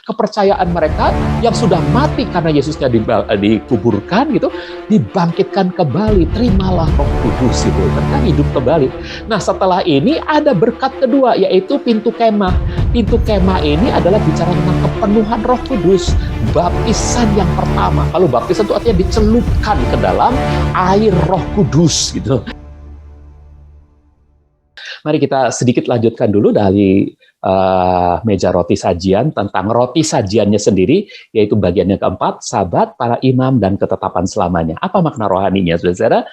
kepercayaan mereka yang sudah mati karena Yesusnya dikuburkan gitu, dibangkitkan kembali. Terimalah Roh Kudus itu, mereka hidup kembali. Nah, setelah ini ada berkat kedua, yaitu pintu kemah. Pintu kemah ini adalah bicara tentang kepenuhan Roh Kudus, baptisan yang pertama. Kalau baptisan itu artinya dicelupkan ke dalam air Roh Kudus gitu. Mari kita sedikit lanjutkan dulu dari meja roti sajian, tentang roti sajiannya sendiri, yaitu bagian yang keempat, Sabat, para imam, dan ketetapan selamanya. Apa makna rohaninya, saudara?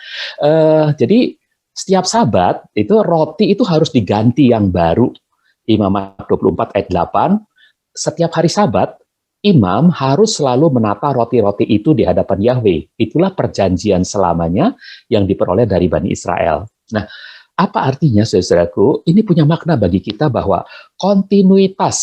Jadi, setiap Sabat, itu roti itu harus diganti yang baru. Imamat 24 ayat 8, setiap hari Sabat, imam harus selalu menata roti-roti itu di hadapan Yahweh. Itulah perjanjian selamanya yang diperoleh dari Bani Israel. Nah, apa artinya, saudaraku? Ini punya makna bagi kita bahwa kontinuitas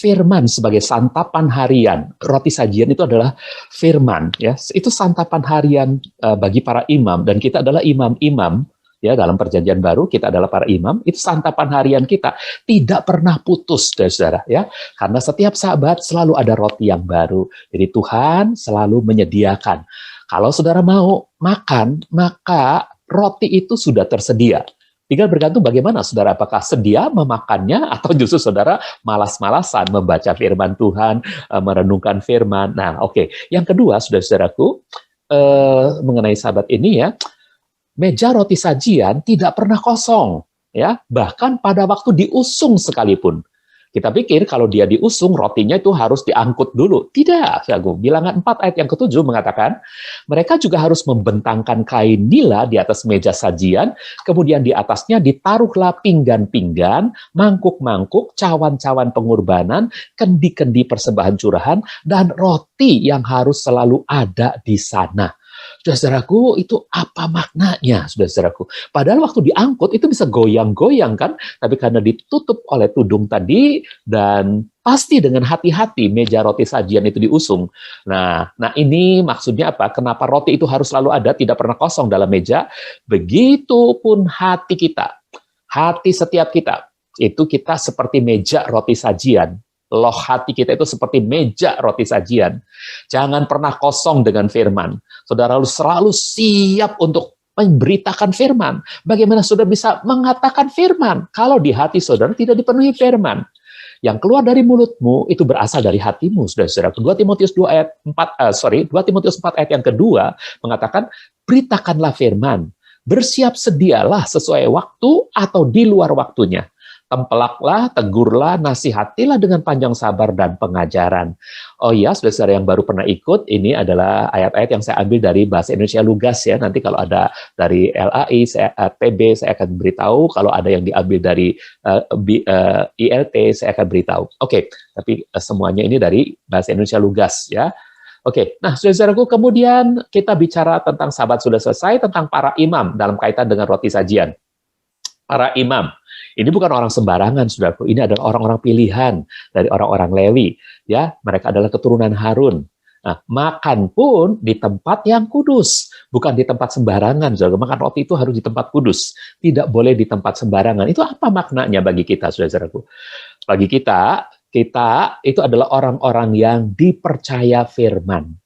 firman sebagai santapan harian. Roti sajian itu adalah firman, ya. Itu santapan harian bagi para imam, dan kita adalah imam-imam, ya, dalam perjanjian baru kita adalah para imam. Itu santapan harian kita, tidak pernah putus, saudara, ya. Karena setiap Sabat selalu ada roti yang baru. Jadi Tuhan selalu menyediakan. Kalau saudara mau makan, maka roti itu sudah tersedia. Tinggal bergantung bagaimana saudara, apakah sedia memakannya atau justru saudara malas-malasan membaca firman Tuhan, merenungkan firman. Nah, oke. Yang kedua, saudara-saudaraku, mengenai Sabat ini, ya, meja roti sajian tidak pernah kosong, ya. Bahkan pada waktu diusung sekalipun. Kita pikir kalau dia diusung, rotinya itu harus diangkut dulu. Tidak, Bilangan 4 ayat yang ke-7 mengatakan, mereka juga harus membentangkan kain nila di atas meja sajian, kemudian di atasnya ditaruhlah pinggan-pinggan, mangkuk-mangkuk, cawan-cawan pengorbanan, kendi-kendi persembahan curahan, dan roti yang harus selalu ada di sana. Saudaraku, itu apa maknanya, saudaraku? Padahal waktu diangkut itu bisa goyang-goyang kan, tapi karena ditutup oleh tudung tadi, dan pasti dengan hati-hati meja roti sajian itu diusung. Nah ini maksudnya apa? Kenapa roti itu harus selalu ada, tidak pernah kosong dalam meja? Begitupun hati kita, hati setiap kita, itu kita seperti meja roti sajian. Loh, hati kita itu seperti meja roti sajian. Jangan pernah kosong dengan firman. Saudara harus selalu siap untuk memberitakan firman. Bagaimana saudara bisa mengatakan firman kalau di hati saudara tidak dipenuhi firman? Yang keluar dari mulutmu itu berasal dari hatimu, saudara-saudara. 2 Timotius 2 Timotius 4 ayat yang kedua mengatakan, beritakanlah firman, bersiap sedialah sesuai waktu atau di luar waktunya. Tempelaklah, tegurlah, nasihatilah dengan panjang sabar dan pengajaran. Oh iya, saudara-saudara yang baru pernah ikut, ini adalah ayat-ayat yang saya ambil dari bahasa Indonesia Lugas, ya. Nanti kalau ada dari LAI, TB, saya akan beritahu. Kalau ada yang diambil dari ILT, saya akan beritahu. Oke, tapi semuanya ini dari bahasa Indonesia Lugas, ya. Oke, nah saudara-saudaraku, kemudian kita bicara tentang Sabat sudah selesai, tentang para imam dalam kaitan dengan roti sajian. Para imam. Ini bukan orang sembarangan, saudaraku. Ini adalah orang-orang pilihan dari orang-orang Lewi. Ya, mereka adalah keturunan Harun. Nah, makan pun di tempat yang kudus, bukan di tempat sembarangan, saudara. Makan roti itu harus di tempat kudus, tidak boleh di tempat sembarangan. Itu apa maknanya bagi kita, saudara-saudaraku? Bagi kita itu adalah orang-orang yang dipercaya firman.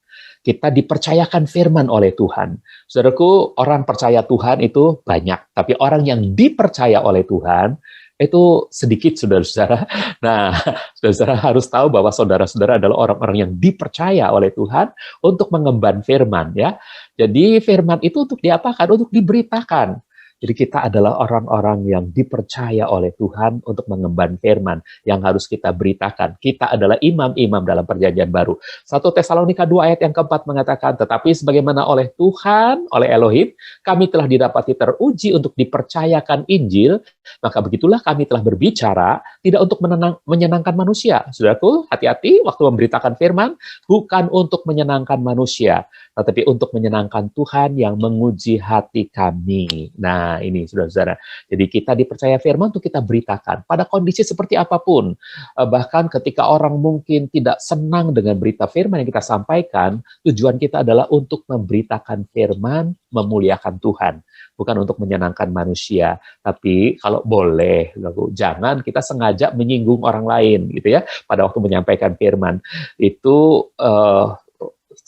Kita dipercayakan firman oleh Tuhan. Saudaraku, orang percaya Tuhan itu banyak, tapi orang yang dipercaya oleh Tuhan itu sedikit, saudara-saudara. Nah, saudara-saudara harus tahu bahwa saudara-saudara adalah orang-orang yang dipercaya oleh Tuhan untuk mengemban firman, ya. Jadi firman itu untuk diapakan? Untuk diberitakan. Jadi kita adalah orang-orang yang dipercaya oleh Tuhan untuk mengemban firman yang harus kita beritakan. Kita adalah imam-imam dalam perjanjian baru. 1 Tesalonika 2 ayat yang keempat mengatakan, tetapi sebagaimana oleh Tuhan, oleh Elohim, kami telah didapati teruji untuk dipercayakan Injil, maka begitulah kami telah berbicara, tidak untuk menyenangkan manusia. Saudaraku, hati-hati waktu memberitakan firman, bukan untuk menyenangkan manusia, tetapi untuk menyenangkan Tuhan yang menguji hati kami. Nah, Nah, ini saudara-saudara. Jadi kita dipercaya firman untuk kita beritakan pada kondisi seperti apapun. Bahkan ketika orang mungkin tidak senang dengan berita firman yang kita sampaikan, tujuan kita adalah untuk memberitakan firman, memuliakan Tuhan, bukan untuk menyenangkan manusia. Tapi kalau boleh, jangan kita sengaja menyinggung orang lain, gitu ya, pada waktu menyampaikan firman. Itu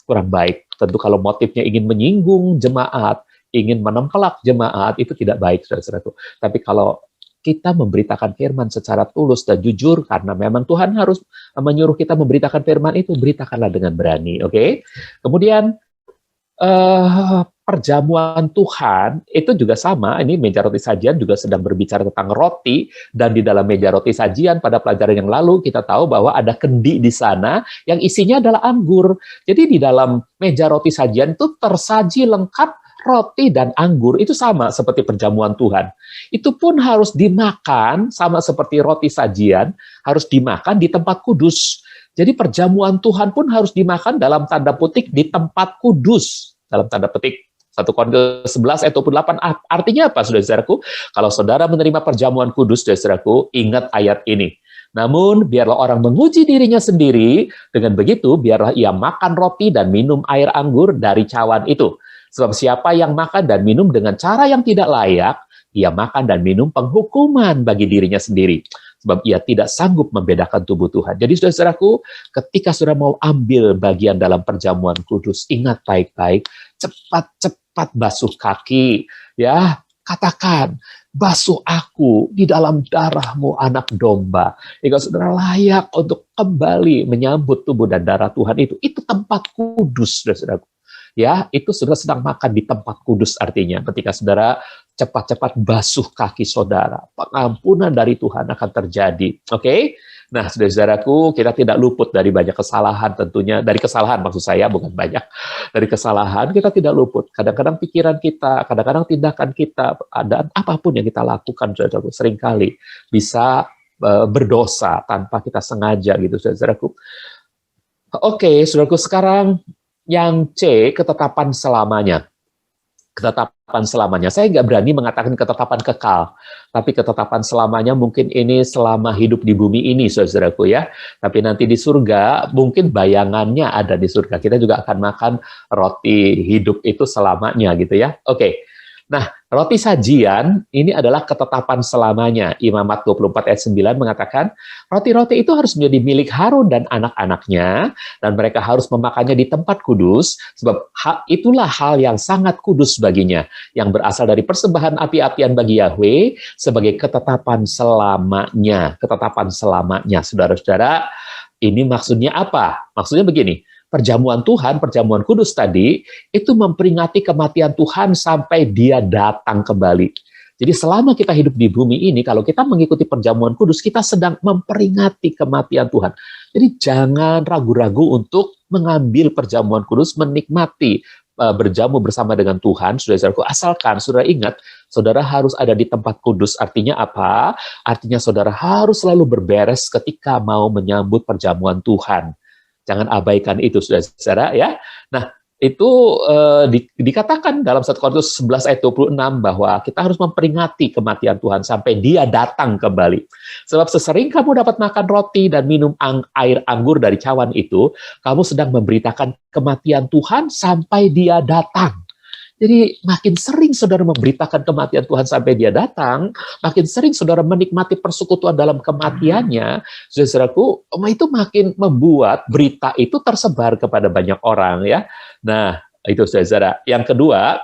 kurang baik. Tentu kalau motifnya ingin menyinggung jemaat, ingin menempelak jemaat, itu tidak baik, saudara-saudaraku. Tapi kalau kita memberitakan firman secara tulus dan jujur, karena memang Tuhan harus menyuruh kita memberitakan firman itu, beritakanlah dengan berani, oke? Kemudian, perjamuan Tuhan itu juga sama. Ini meja roti sajian juga sedang berbicara tentang roti, dan di dalam meja roti sajian pada pelajaran yang lalu kita tahu bahwa ada kendi di sana yang isinya adalah anggur. Jadi di dalam meja roti sajian itu tersaji lengkap roti dan anggur, itu sama seperti perjamuan Tuhan. Itu pun harus dimakan sama seperti roti sajian, harus dimakan di tempat kudus. Jadi perjamuan Tuhan pun harus dimakan dalam tanda petik di tempat kudus, dalam tanda petik. 1 Korintus 11 ayat 28, artinya apa, saudara-saudaraku? Kalau saudara menerima perjamuan kudus, saudaraku, ingat ayat ini. Namun, biarlah orang menguji dirinya sendiri, dengan begitu, biarlah ia makan roti dan minum air anggur dari cawan itu. Sebab siapa yang makan dan minum dengan cara yang tidak layak, ia makan dan minum penghukuman bagi dirinya sendiri. Sebab ia tidak sanggup membedakan tubuh Tuhan. Jadi saudara-saudaraku, ketika saudara mau ambil bagian dalam perjamuan kudus, ingat baik-baik, cepat-cepat basuh kaki. Ya, katakan, basuh aku di dalam darahmu anak domba. Jika saudara layak untuk kembali menyambut tubuh dan darah Tuhan itu tempat kudus, saudara-saudaraku. Ya, itu saudara sedang makan di tempat kudus, artinya ketika saudara cepat-cepat basuh kaki saudara, pengampunan dari Tuhan akan terjadi. Oke? Nah, saudara-saudaraku, kita tidak luput dari banyak kesalahan tentunya, dari kesalahan maksud saya, bukan banyak. Dari kesalahan kita tidak luput. Kadang-kadang pikiran kita, kadang-kadang tindakan kita, dan apapun yang kita lakukan, saudara-saudaraku, seringkali bisa berdosa tanpa kita sengaja gitu, saudara-saudaraku. Oke, saudaraku, sekarang yang C, ketetapan selamanya. Ketetapan selamanya. Saya nggak berani mengatakan ketetapan kekal, tapi ketetapan selamanya mungkin ini selama hidup di bumi ini, saudaraku ya. Tapi nanti di surga, mungkin bayangannya ada di surga. Kita juga akan makan roti hidup itu selamanya gitu ya. Oke. Nah, roti sajian ini adalah ketetapan selamanya. Imamat 24 ayat 9 mengatakan, roti-roti itu harus menjadi milik Harun dan anak-anaknya, dan mereka harus memakannya di tempat kudus, sebab itulah hal yang sangat kudus baginya, yang berasal dari persembahan api-apian bagi Yahweh, sebagai ketetapan selamanya. Ketetapan selamanya, saudara-saudara, ini maksudnya apa? Maksudnya begini, perjamuan Tuhan, perjamuan kudus tadi, itu memperingati kematian Tuhan sampai dia datang kembali. Jadi selama kita hidup di bumi ini, kalau kita mengikuti perjamuan kudus, kita sedang memperingati kematian Tuhan. Jadi jangan ragu-ragu untuk mengambil perjamuan kudus, menikmati berjamu bersama dengan Tuhan, saudara-saudaraku, asalkan saudara ingat, saudara harus ada di tempat kudus. Artinya apa? Artinya saudara harus selalu berberes ketika mau menyambut perjamuan Tuhan. Jangan abaikan itu, saudara-saudara ya. Nah, itu dikatakan dalam 1 Korintus 11 ayat 26 bahwa kita harus memperingati kematian Tuhan sampai dia datang kembali. Sebab sesering kamu dapat makan roti dan minum air anggur dari cawan itu, kamu sedang memberitakan kematian Tuhan sampai dia datang. Jadi makin sering saudara memberitakan kematian Tuhan sampai dia datang, makin sering saudara menikmati persekutuan dalam kematiannya, saudaraku, itu makin membuat berita itu tersebar kepada banyak orang ya. Nah, itu saudara. Yang kedua,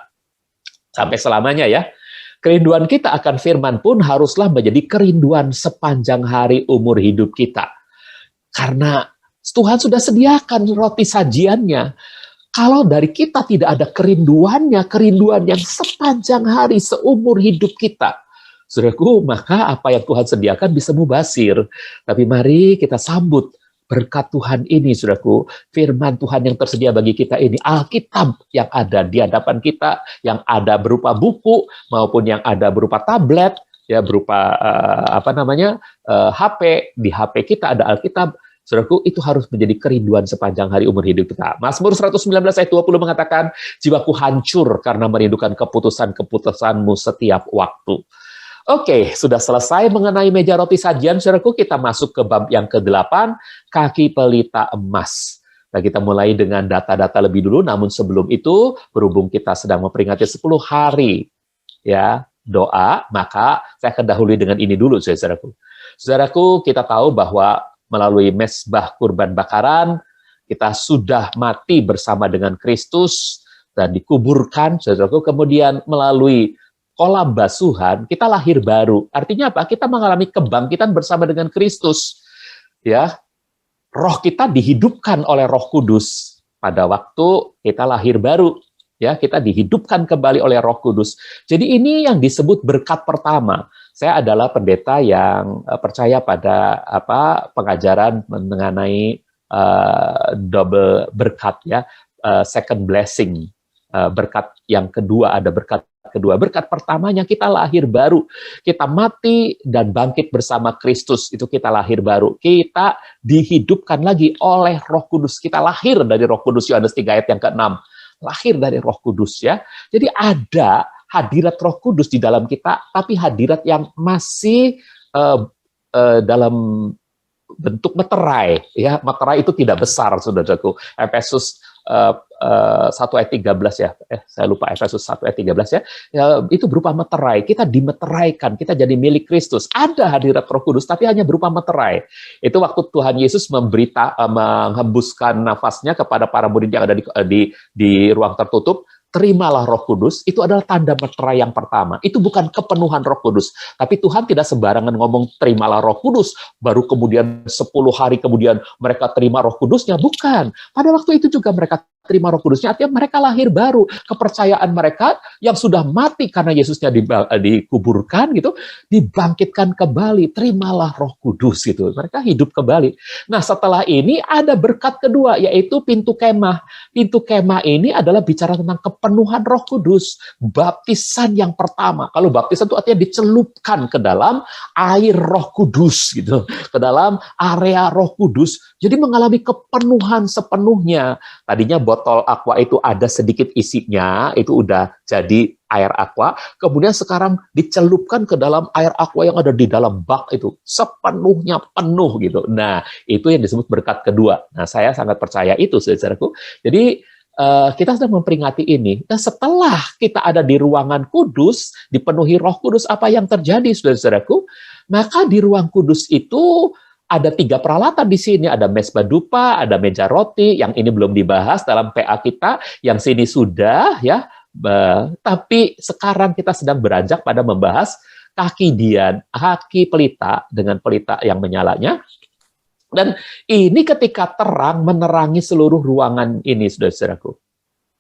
sampai selamanya ya, kerinduan kita akan firman pun haruslah menjadi kerinduan sepanjang hari umur hidup kita. Karena Tuhan sudah sediakan roti sajiannya. Kalau dari kita tidak ada kerinduannya, kerinduan yang sepanjang hari, seumur hidup kita, saudaraku, maka apa yang Tuhan sediakan bisa mubazir. Tapi mari kita sambut berkat Tuhan ini, saudaraku, firman Tuhan yang tersedia bagi kita ini, Alkitab yang ada di hadapan kita, yang ada berupa buku, maupun yang ada berupa tablet, ya berupa HP, di HP kita ada Alkitab. Saudaraku, itu harus menjadi kerinduan sepanjang hari umur hidup kita. Mazmur 119 ayat 20 mengatakan, jiwaku hancur karena merindukan keputusan-keputusanmu setiap waktu. Oke, sudah selesai mengenai meja roti sajian, saudaraku, kita masuk ke bab yang ke-8, kaki pelita emas. Nah, kita mulai dengan data-data lebih dulu, namun sebelum itu, berhubung kita sedang memperingati 10 hari ya doa, maka saya akan dahului dengan ini dulu, saudaraku. Saudaraku, kita tahu bahwa melalui mezbah kurban bakaran, kita sudah mati bersama dengan Kristus dan dikuburkan, saudaraku, kemudian melalui kolam basuhan, kita lahir baru. Artinya apa? Kita mengalami kebangkitan bersama dengan Kristus. Ya, roh kita dihidupkan oleh Roh Kudus pada waktu kita lahir baru. Ya, kita dihidupkan kembali oleh Roh Kudus. Jadi ini yang disebut berkat pertama. Saya adalah pendeta yang percaya pada pengajaran mengenai double berkat, ya, second blessing. Berkat yang kedua, ada berkat kedua. Berkat pertamanya kita lahir baru. Kita mati dan bangkit bersama Kristus. Itu kita lahir baru. Kita dihidupkan lagi oleh Roh Kudus. Kita lahir dari Roh Kudus, Yohanes 3 ayat yang ke-6. Lahir dari Roh Kudus, ya. Jadi ada hadirat Roh Kudus di dalam kita, tapi hadirat yang masih dalam bentuk meterai, ya. Meterai itu tidak besar, saudaraku. Efesus 1 ayat 13 ya, saya lupa, Efesus 1 ayat 13 ya, itu berupa meterai. Kita dimeteraikan, kita jadi milik Kristus. Ada hadirat Roh Kudus, tapi hanya berupa meterai. Itu waktu Tuhan Yesus menghembuskan nafasnya kepada para murid yang ada di ruang tertutup. Terimalah Roh Kudus, itu adalah tanda meterai yang pertama. Itu bukan kepenuhan Roh Kudus, tapi Tuhan tidak sembarangan ngomong terimalah Roh Kudus, baru kemudian 10 hari kemudian mereka terima Roh Kudusnya. Bukan. Pada waktu itu juga mereka terima Roh Kudusnya, artinya mereka lahir baru. Kepercayaan mereka yang sudah mati karena Yesusnya dikuburkan gitu, dibangkitkan kembali. Terimalah Roh Kudus gitu. Mereka hidup kembali. Nah, setelah ini ada berkat kedua, yaitu pintu kemah. Pintu kemah ini adalah bicara tentang kepenuhan Roh Kudus. Baptisan yang pertama. Kalau baptisan itu artinya dicelupkan ke dalam air Roh Kudus gitu, ke dalam area Roh Kudus. Jadi mengalami kepenuhan sepenuhnya. Tadinya botol aqua itu ada sedikit isinya, itu udah jadi air aqua, kemudian sekarang dicelupkan ke dalam air aqua yang ada di dalam bak itu, sepenuhnya penuh gitu. Nah, itu yang disebut berkat kedua. Nah, saya sangat percaya itu, saudaraku. Jadi, kita sedang memperingati ini. Dan setelah kita ada di ruangan kudus, dipenuhi Roh Kudus, apa yang terjadi, saudaraku? Maka di ruang kudus itu ada 3 peralatan di sini, ada mezbah dupa, ada meja roti, yang ini belum dibahas dalam PA kita, yang sini sudah, ya. Tapi sekarang kita sedang beranjak pada membahas kaki dian, kaki pelita dengan pelita yang menyalanya. Dan ini ketika terang menerangi seluruh ruangan ini, saudara-saudaraku.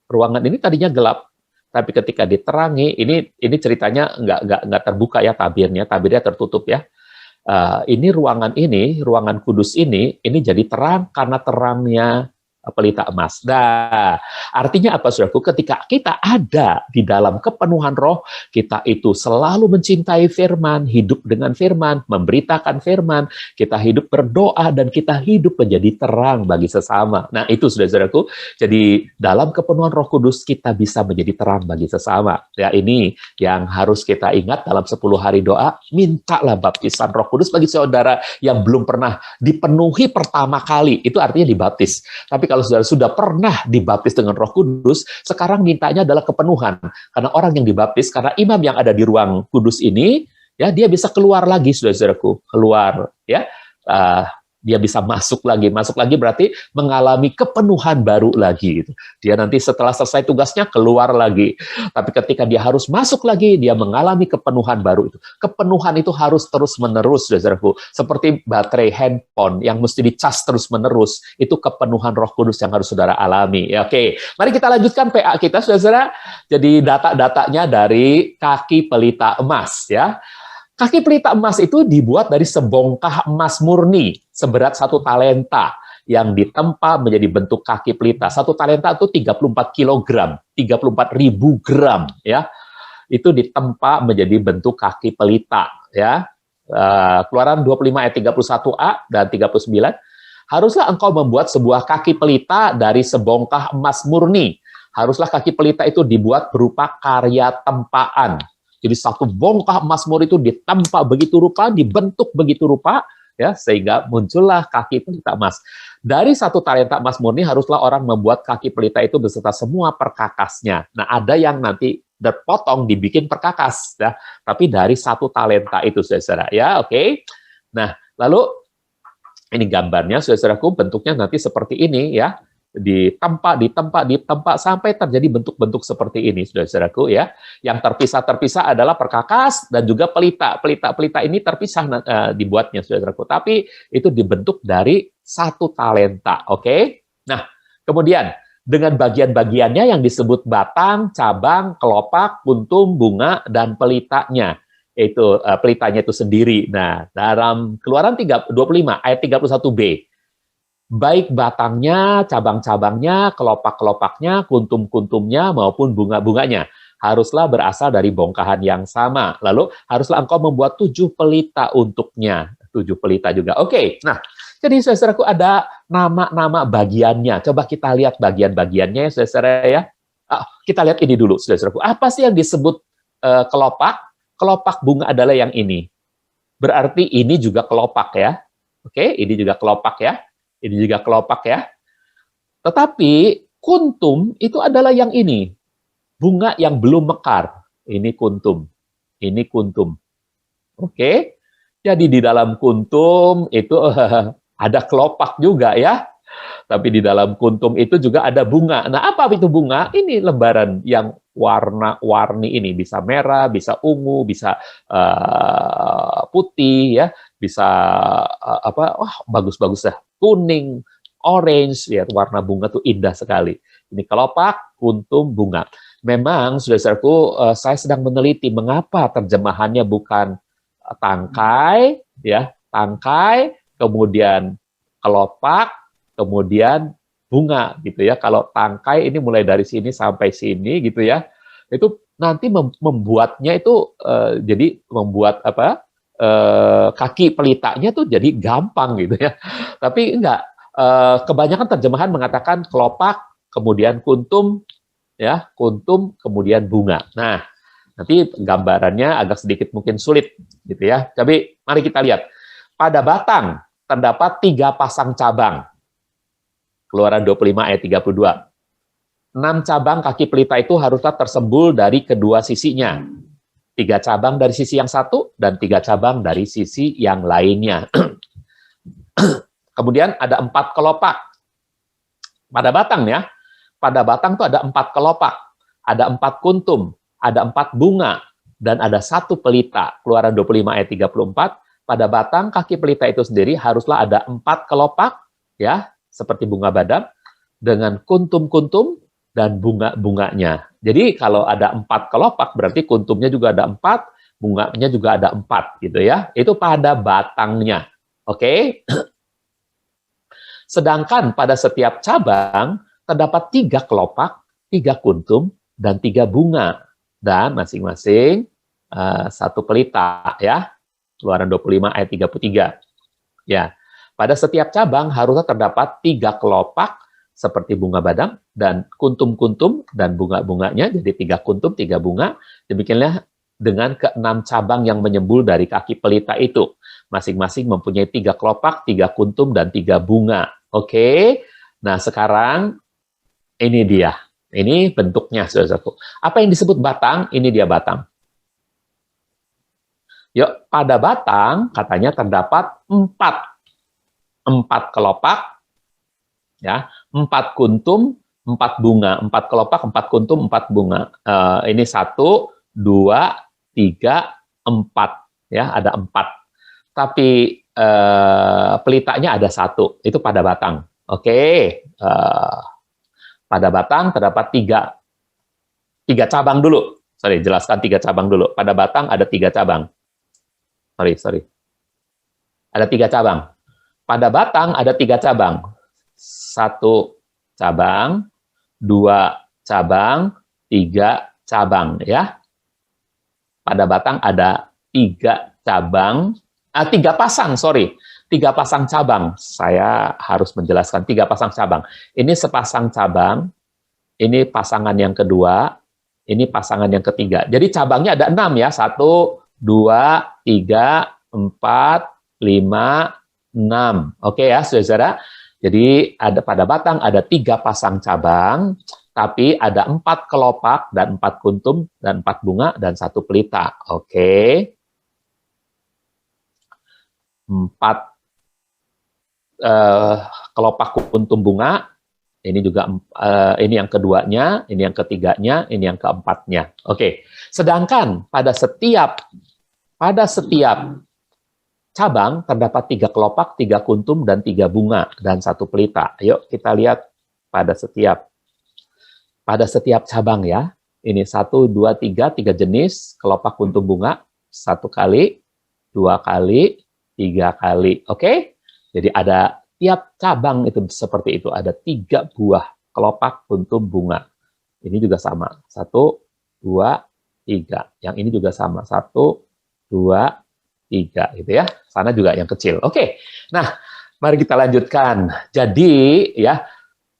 Ruangan ini tadinya gelap, tapi ketika diterangi, ini ceritanya nggak terbuka ya tabirnya tertutup ya. Ini ruangan kudus ini jadi terang karena terangnya pelita emas. Nah, artinya apa, saudaraku? Ketika kita ada di dalam kepenuhan roh, kita itu selalu mencintai firman, hidup dengan firman, memberitakan firman, kita hidup berdoa, dan kita hidup menjadi terang bagi sesama. Nah, itu, saudara-saudaraku. Jadi, dalam kepenuhan Roh Kudus, kita bisa menjadi terang bagi sesama. Ya, ini yang harus kita ingat dalam 10 hari doa. Mintalah baptisan Roh Kudus bagi saudara yang belum pernah dipenuhi pertama kali. Itu artinya dibaptis. Tapi kalau saudara sudah pernah dibaptis dengan Roh Kudus, sekarang mintanya adalah kepenuhan. Karena orang yang dibaptis, karena imam yang ada di ruang kudus ini, ya, dia bisa keluar lagi, saudara-saudaraku, keluar, ya. Dia bisa masuk lagi berarti mengalami kepenuhan baru lagi. Dia nanti setelah selesai tugasnya keluar lagi. Tapi ketika dia harus masuk lagi, dia mengalami kepenuhan baru itu. Kepenuhan itu harus terus-menerus, saudaraku. Seperti baterai handphone yang mesti dicas terus-menerus. Itu kepenuhan Roh Kudus yang harus saudara alami. Ya, oke, mari kita lanjutkan PA kita, saudara. Jadi data-datanya dari kaki pelita emas, ya. Kaki pelita emas itu dibuat dari sebongkah emas murni seberat 1 talenta yang ditempa menjadi bentuk kaki pelita. 1 talenta itu 34 kilogram, 34.000 gram, ya. Itu ditempa menjadi bentuk kaki pelita, ya. Keluaran 25 ayat 31a dan 39. Haruslah engkau membuat sebuah kaki pelita dari sebongkah emas murni. Haruslah kaki pelita itu dibuat berupa karya tempaan. Jadi satu bongkah emas murni itu ditempa begitu rupa, dibentuk begitu rupa, ya, sehingga muncullah kaki pelita emas. Dari satu talenta emas murni haruslah orang membuat kaki pelita itu beserta semua perkakasnya. Nah, ada yang nanti terpotong dibikin perkakas, ya, tapi dari satu talenta itu, saudara, ya, oke. Nah, lalu ini gambarnya, saudaraku, bentuknya nanti seperti ini, ya, ditempa sampai terjadi bentuk-bentuk seperti ini, saudaraku, ya. Yang terpisah adalah perkakas dan juga pelita. Pelita ini terpisah dibuatnya, saudaraku, tapi itu dibentuk dari satu talenta, oke? Nah, kemudian dengan bagian-bagiannya yang disebut batang, cabang, kelopak, kuntum, bunga, dan pelitanya. Itu pelitanya itu sendiri. Nah, dalam Keluaran 25 ayat 31b, baik batangnya, cabang-cabangnya, kelopak-kelopaknya, kuntum-kuntumnya maupun bunga-bunganya haruslah berasal dari bongkahan yang sama. Lalu haruslah engkau membuat 7 pelita untuknya. 7 pelita juga. Oke. Nah, jadi saudaraku ada nama-nama bagiannya. Coba kita lihat bagian-bagiannya, saudara, ya. Kita lihat ini dulu, saudaraku. Apa sih yang disebut kelopak? Kelopak bunga adalah yang ini. Berarti ini juga kelopak, ya. Oke, ini juga kelopak, ya. Ini juga kelopak, ya. Tetapi kuntum itu adalah yang ini. Bunga yang belum mekar. Ini kuntum. Ini kuntum. Oke. Jadi di dalam kuntum itu ada kelopak juga, ya. Tapi di dalam kuntum itu juga ada bunga. Nah, apa itu bunga? Ini lembaran yang warna-warni ini. Bisa merah, bisa ungu, bisa putih, ya, bisa bagus-bagus ya. Kuning, orange, ya, warna bunga tuh indah sekali. Ini kelopak, kuntum, bunga. Memang, saudara-saudaraku, saya sedang meneliti mengapa terjemahannya bukan tangkai, ya, tangkai, kemudian kelopak, kemudian bunga, gitu ya. Kalau tangkai ini mulai dari sini sampai sini, gitu ya. Itu nanti membuatnya itu jadi membuat kaki pelitanya tuh jadi gampang, gitu ya. Tapi enggak. Kebanyakan terjemahan mengatakan kelopak, kemudian kuntum, ya, kuntum, kemudian bunga. Nah, nanti gambarannya agak sedikit mungkin sulit, gitu ya. Tapi mari kita lihat. Pada batang terdapat 3 pasang cabang. Keluaran 25 ayat 32. 6 cabang kaki pelita itu haruslah tersembul dari kedua sisinya. 3 cabang dari sisi yang satu, dan 3 cabang dari sisi yang lainnya. Kemudian ada 4 kelopak. Pada batang, ya. Pada batang itu ada 4 kelopak. Ada 4 kuntum, ada 4 bunga, dan ada 1 pelita. Keluaran 25 ayat 34. Pada batang kaki pelita itu sendiri haruslah ada 4 kelopak, ya, seperti bunga badam, dengan kuntum-kuntum dan bunga-bunganya. Jadi kalau ada 4 kelopak, berarti kuntumnya juga ada 4, bunganya juga ada 4, gitu ya. Itu pada batangnya. Oke? Sedangkan pada setiap cabang terdapat 3 kelopak, 3 kuntum, dan 3 bunga. Dan masing-masing 1 pelita, ya. Keluaran 25 ayat 33. Ya. Pada setiap cabang harusnya terdapat 3 kelopak seperti bunga badam dan kuntum-kuntum dan bunga-bunganya, jadi 3 kuntum, 3 bunga. Demikianlah dengan ke-6 cabang yang menyembul dari kaki pelita itu. Masing-masing mempunyai 3 kelopak, 3 kuntum, dan 3 bunga. Oke, nah sekarang ini dia. Ini bentuknya, saudaraku. Apa yang disebut batang? Ini dia batang. Yuk, pada batang katanya terdapat 4 kelopak, ya, 4 kuntum, 4 bunga, 4 kelopak, 4 kuntum, 4 bunga. Ini 1, 2, 3, 4, ya, ada 4. Tapi pelitanya ada 1, itu pada batang. Oke, pada batang terdapat 3 cabang dulu. Sorry, jelaskan 3 cabang dulu. Pada batang ada 3 cabang. Sorry. Ada 3 cabang. Pada batang ada 3 cabang. 1 cabang, 2 cabang, 3 cabang, ya. Pada batang ada 3 cabang, 3 pasang, sorry. tiga pasang cabang. Saya harus menjelaskan tiga pasang cabang. Ini sepasang cabang, ini pasangan yang kedua, ini pasangan yang ketiga. Jadi cabangnya ada 6 ya. 1, 2, 3, 4, 5, 6. Oke ya, saudara. Jadi ada pada batang ada 3 pasang cabang, tapi ada 4 kelopak dan 4 kuntum dan 4 bunga dan 1 pelita. Oke. 4 kelopak kuntum bunga. Ini juga ini yang keduanya, ini yang ketiganya, ini yang keempatnya. Oke. Sedangkan pada setiap cabang terdapat 3 kelopak, 3 kuntum, dan 3 bunga, dan 1 pelita. Ayo kita lihat pada setiap cabang ya. Ini 1, 2, 3 jenis kelopak kuntum bunga. 1 kali, 2 kali, 3 kali. Oke? Jadi ada tiap cabang itu seperti itu. Ada 3 buah kelopak kuntum bunga. Ini juga sama. 1, 2, 3. Yang ini juga sama. 1, 2, 3 gitu ya. Sana juga yang kecil. Oke. Nah, mari kita lanjutkan. Jadi ya,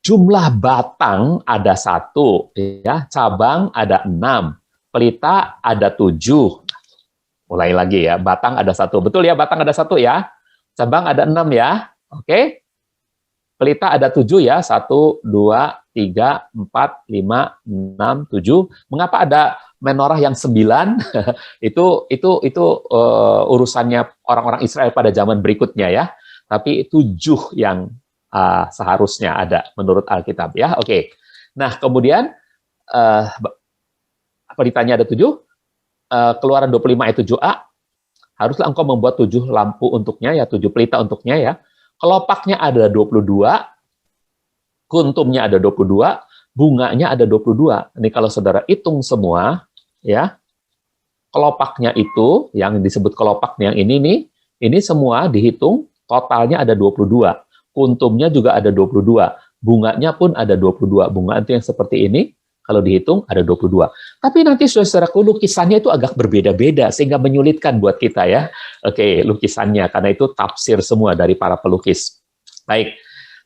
jumlah batang ada 1 ya, cabang ada 6, pelita ada 7. Mulai lagi ya, batang ada 1. Betul ya, batang ada 1 ya. Cabang ada 6 ya. Oke. Pelita ada 7 ya. 1, 2, 3, 4, 5, 6, 7. Mengapa ada menorah yang 9? itu urusannya orang-orang Israel pada zaman berikutnya ya. Tapi 7 yang seharusnya ada menurut Alkitab ya. Oke. Nah, kemudian pelitanya ada 7. Keluaran 25 ayat 7a. Haruslah engkau membuat 7 lampu untuknya ya, 7 pelita untuknya ya. Kelopaknya ada 22, kuntumnya ada 22, bunganya ada 22. Ini kalau saudara hitung semua, ya, kelopaknya itu, yang disebut kelopak yang ini nih, ini semua dihitung, totalnya ada 22. Kuntumnya juga ada 22. Bunganya pun ada 22. Bunga itu yang seperti ini, kalau dihitung ada 22. Tapi nanti saudaraku, lukisannya itu agak berbeda-beda, sehingga menyulitkan buat kita ya. Oke, lukisannya, karena itu tafsir semua dari para pelukis. Baik,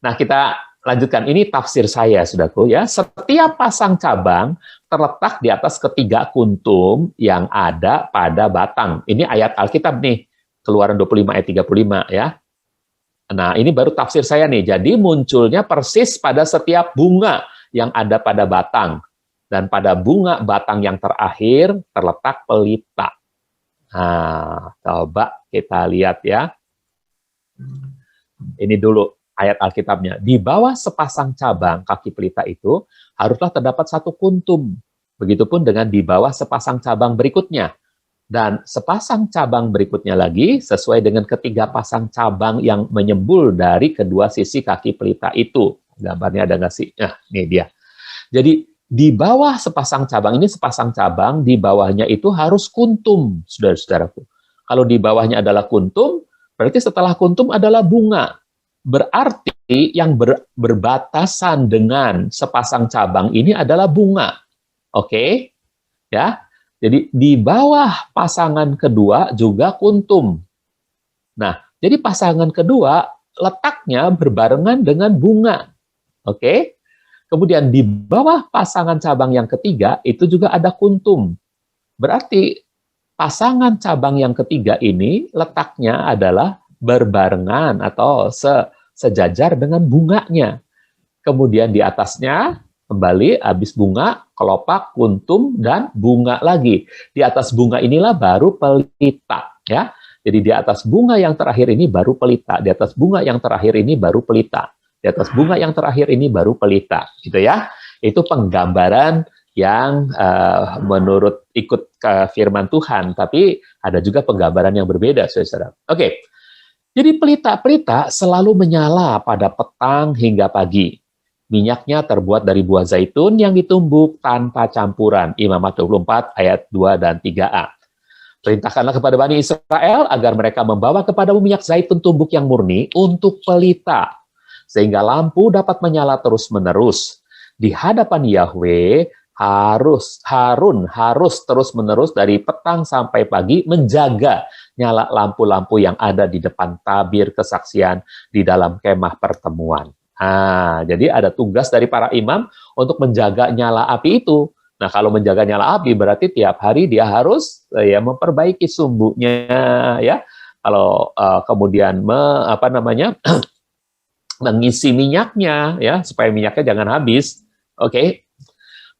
nah kita lanjutkan. Ini tafsir saya, saudaraku ya. Setiap pasang cabang terletak di atas ketiga kuntum yang ada pada batang. Ini ayat Alkitab nih, Keluaran 25 ayat 35 ya. Nah, ini baru tafsir saya nih. Jadi munculnya persis pada setiap bunga yang ada pada batang. Dan pada bunga batang yang terakhir terletak pelita. Nah, coba kita lihat ya. Ini dulu ayat Alkitabnya. Di bawah sepasang cabang kaki pelita itu haruslah terdapat 1 kuntum. Begitupun dengan di bawah sepasang cabang berikutnya. Dan sepasang cabang berikutnya lagi sesuai dengan ketiga pasang cabang yang menyembul dari kedua sisi kaki pelita itu. Gambarnya ada nggak sih? Nah, ini dia. Jadi di bawah sepasang cabang, ini sepasang cabang, di bawahnya itu harus kuntum, saudara-saudaraku. Kalau di bawahnya adalah kuntum, berarti setelah kuntum adalah bunga. Berarti yang berbatasan dengan sepasang cabang ini adalah bunga. Oke? Ya. Jadi di bawah pasangan kedua juga kuntum. Nah, jadi pasangan kedua letaknya berbarengan dengan bunga. Oke? Kemudian di bawah pasangan cabang yang ketiga itu juga ada kuntum. Berarti pasangan cabang yang ketiga ini letaknya adalah berbarengan atau sejajar dengan bunganya. Kemudian di atasnya kembali habis bunga, kelopak, kuntum, dan bunga lagi. Di atas bunga inilah baru pelita. Ya. Jadi di atas bunga yang terakhir ini baru pelita. Di atas bunga yang terakhir ini baru pelita. Di atas bunga yang terakhir ini baru pelita, gitu ya. Itu penggambaran yang menurut ikut ke firman Tuhan, tapi ada juga penggambaran yang berbeda, saudara. Oke, jadi pelita-pelita selalu menyala pada petang hingga pagi. Minyaknya terbuat dari buah zaitun yang ditumbuk tanpa campuran. Imamat 24 ayat 2 dan 3a. Perintahkanlah kepada Bani Israel agar mereka membawa kepadamu minyak zaitun tumbuk yang murni untuk pelita, sehingga lampu dapat menyala terus-menerus di hadapan Yahweh Harun harus terus-menerus dari petang sampai pagi menjaga nyala lampu-lampu yang ada di depan tabir kesaksian di dalam kemah pertemuan. Jadi ada tugas dari para imam untuk menjaga nyala api itu. Nah, kalau menjaga nyala api berarti tiap hari dia harus memperbaiki sumbunya, ya. Kalau kemudian mengisi minyaknya, ya, supaya minyaknya jangan habis. Oke.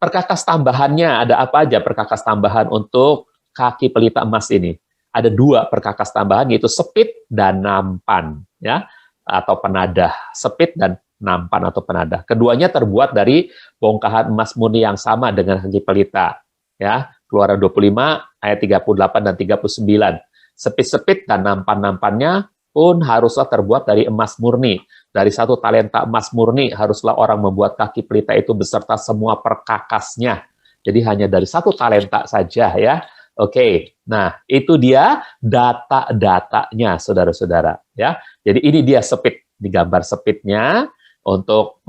Perkakas tambahannya ada apa aja perkakas tambahan untuk kaki pelita emas ini? Ada 2 perkakas tambahan, yaitu sepit dan nampan, ya, atau penadah. Sepit dan nampan atau penadah. Keduanya terbuat dari bongkahan emas murni yang sama dengan kaki pelita, ya. Keluaran 25 ayat 38 dan 39. Sepit-sepit dan nampan-nampannya pun haruslah terbuat dari emas murni. Dari 1 talenta emas murni haruslah orang membuat kaki pelita itu beserta semua perkakasnya. Jadi hanya dari 1 talenta saja, ya. Oke, nah itu dia data-datanya, saudara-saudara, ya. Jadi ini dia sepit, digambar sepitnya untuk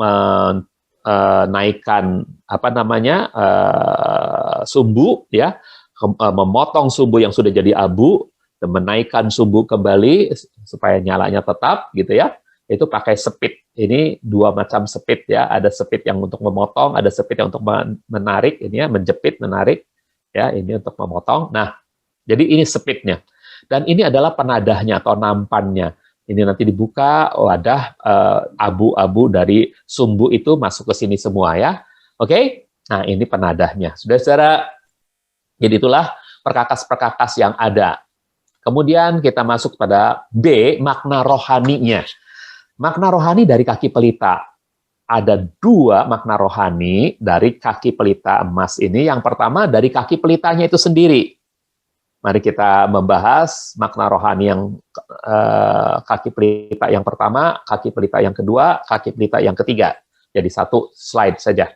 menaikkan sumbu, ya, memotong sumbu yang sudah jadi abu, dan menaikkan sumbu kembali supaya nyalanya tetap, gitu ya. Itu pakai sepit. Ini 2 macam sepit, ya. Ada sepit yang untuk memotong, ada sepit yang untuk menarik, ini ya, menjepit, menarik, ya, ini untuk memotong. Nah, jadi ini sepitnya. Dan ini adalah penadahnya atau nampannya. Ini nanti dibuka, wadah abu-abu dari sumbu itu masuk ke sini semua, ya. Oke? Nah, ini penadahnya. Saudara-saudara, jadi itulah perkakas-perkakas yang ada. Kemudian kita masuk pada B, makna rohaninya. Makna rohani dari kaki pelita. Ada 2 makna rohani dari kaki pelita emas ini. Yang pertama dari kaki pelitanya itu sendiri. Mari kita membahas makna rohani yang kaki pelita yang pertama, kaki pelita yang kedua, kaki pelita yang ketiga. Jadi 1 slide saja.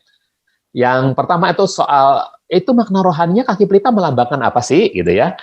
Yang pertama itu soal, itu makna rohaninya kaki pelita melambangkan apa sih? Gitu ya.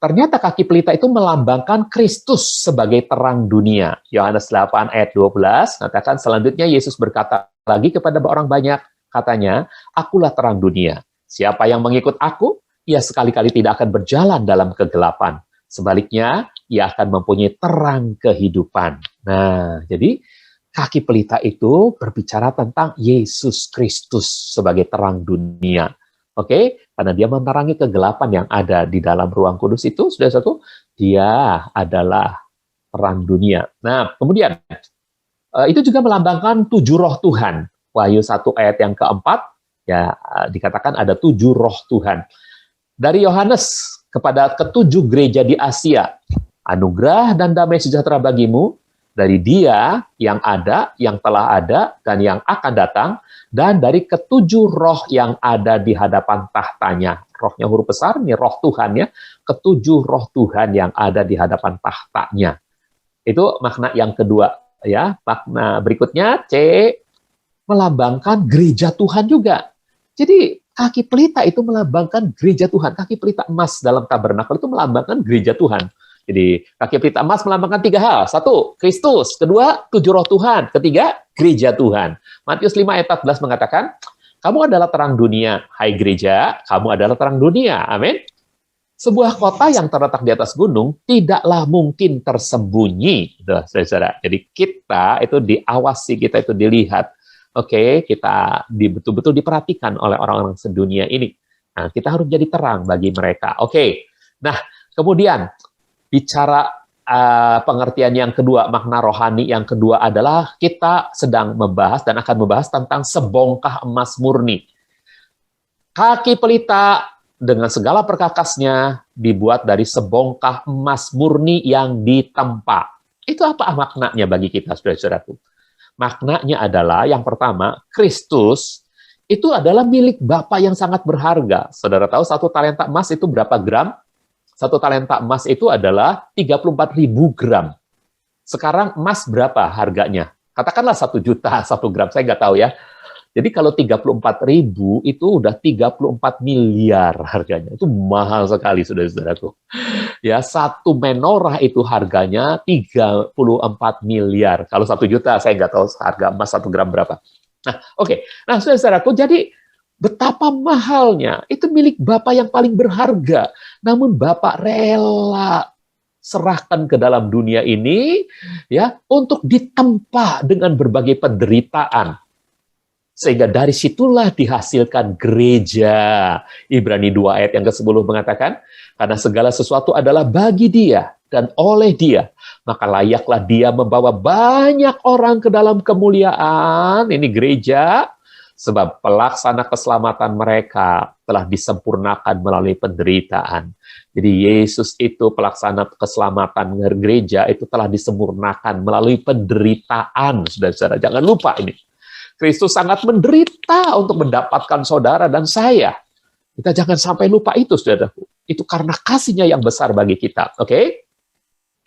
Ternyata kaki pelita itu melambangkan Kristus sebagai terang dunia. Yohanes 8 ayat 12, katakan selanjutnya Yesus berkata lagi kepada orang banyak, katanya, akulah terang dunia. Siapa yang mengikut aku, ia sekali-kali tidak akan berjalan dalam kegelapan. Sebaliknya, ia akan mempunyai terang kehidupan. Nah, jadi kaki pelita itu berbicara tentang Yesus Kristus sebagai terang dunia. Oke, karena dia menerangi kegelapan yang ada di dalam ruang kudus itu, sudah satu, dia adalah terang dunia. Nah, kemudian, itu juga melambangkan 7 roh Tuhan. Wahyu 1 ayat yang keempat, ya dikatakan ada 7 roh Tuhan. Dari Yohanes kepada ke-7 gereja di Asia, anugerah dan damai sejahtera bagimu, dari dia yang ada, yang telah ada, dan yang akan datang, dan dari ke-7 roh yang ada di hadapan tahtanya. Rohnya huruf besar, ini roh Tuhan ya, ke-7 roh Tuhan yang ada di hadapan tahtanya. Itu makna yang kedua ya. Makna berikutnya C, melambangkan gereja Tuhan juga. Jadi kaki pelita itu melambangkan gereja Tuhan. Kaki pelita emas dalam tabernakel itu melambangkan gereja Tuhan. Jadi kaki pelita emas melambangkan 3 hal. 1, Kristus. 2, 7 roh Tuhan. 3, gereja Tuhan. Matius 5 ayat 14 mengatakan, kamu adalah terang dunia. Hai gereja, kamu adalah terang dunia. Amin. Sebuah kota yang terletak di atas gunung tidaklah mungkin tersembunyi. Saudara-saudara. Jadi kita itu diawasi, kita itu dilihat. Oke, kita betul-betul diperhatikan oleh orang-orang sedunia ini. Nah, kita harus jadi terang bagi mereka. Oke. Nah, kemudian bicara pengertian yang kedua, makna rohani yang kedua adalah kita sedang membahas dan akan membahas tentang sebongkah emas murni. Kaki pelita dengan segala perkakasnya dibuat dari sebongkah emas murni yang ditempa. Itu apa maknanya bagi kita, saudara-saudaraku? Maknanya adalah yang pertama, Kristus itu adalah milik Bapa yang sangat berharga. Saudara tahu 1 talenta emas itu berapa gram? 1 talenta emas itu adalah 34.000 gram. Sekarang emas berapa harganya? Katakanlah 1 juta 1 gram, saya nggak tahu ya. Jadi kalau 34.000 itu udah 34 miliar harganya. Itu mahal sekali, saudara-saudaraku. Ya, 1 menorah itu harganya 34 miliar. Kalau 1 juta, saya nggak tahu harga emas 1 gram berapa. Nah, oke. Nah, saudaraku, jadi betapa mahalnya, itu milik Bapa yang paling berharga. Namun Bapa rela serahkan ke dalam dunia ini ya untuk ditempa dengan berbagai penderitaan. Sehingga dari situlah dihasilkan gereja. Ibrani 2 ayat yang ke-10 mengatakan, karena segala sesuatu adalah bagi Dia dan oleh Dia, maka layaklah Dia membawa banyak orang ke dalam kemuliaan, ini gereja, sebab pelaksana keselamatan mereka telah disempurnakan melalui penderitaan. Jadi Yesus itu pelaksana keselamatan gereja itu telah disempurnakan melalui penderitaan, saudara-saudara. Jangan lupa ini. Kristus sangat menderita untuk mendapatkan saudara dan saya. Kita jangan sampai lupa itu, saudaraku. Itu karena kasihnya yang besar bagi kita. Oke?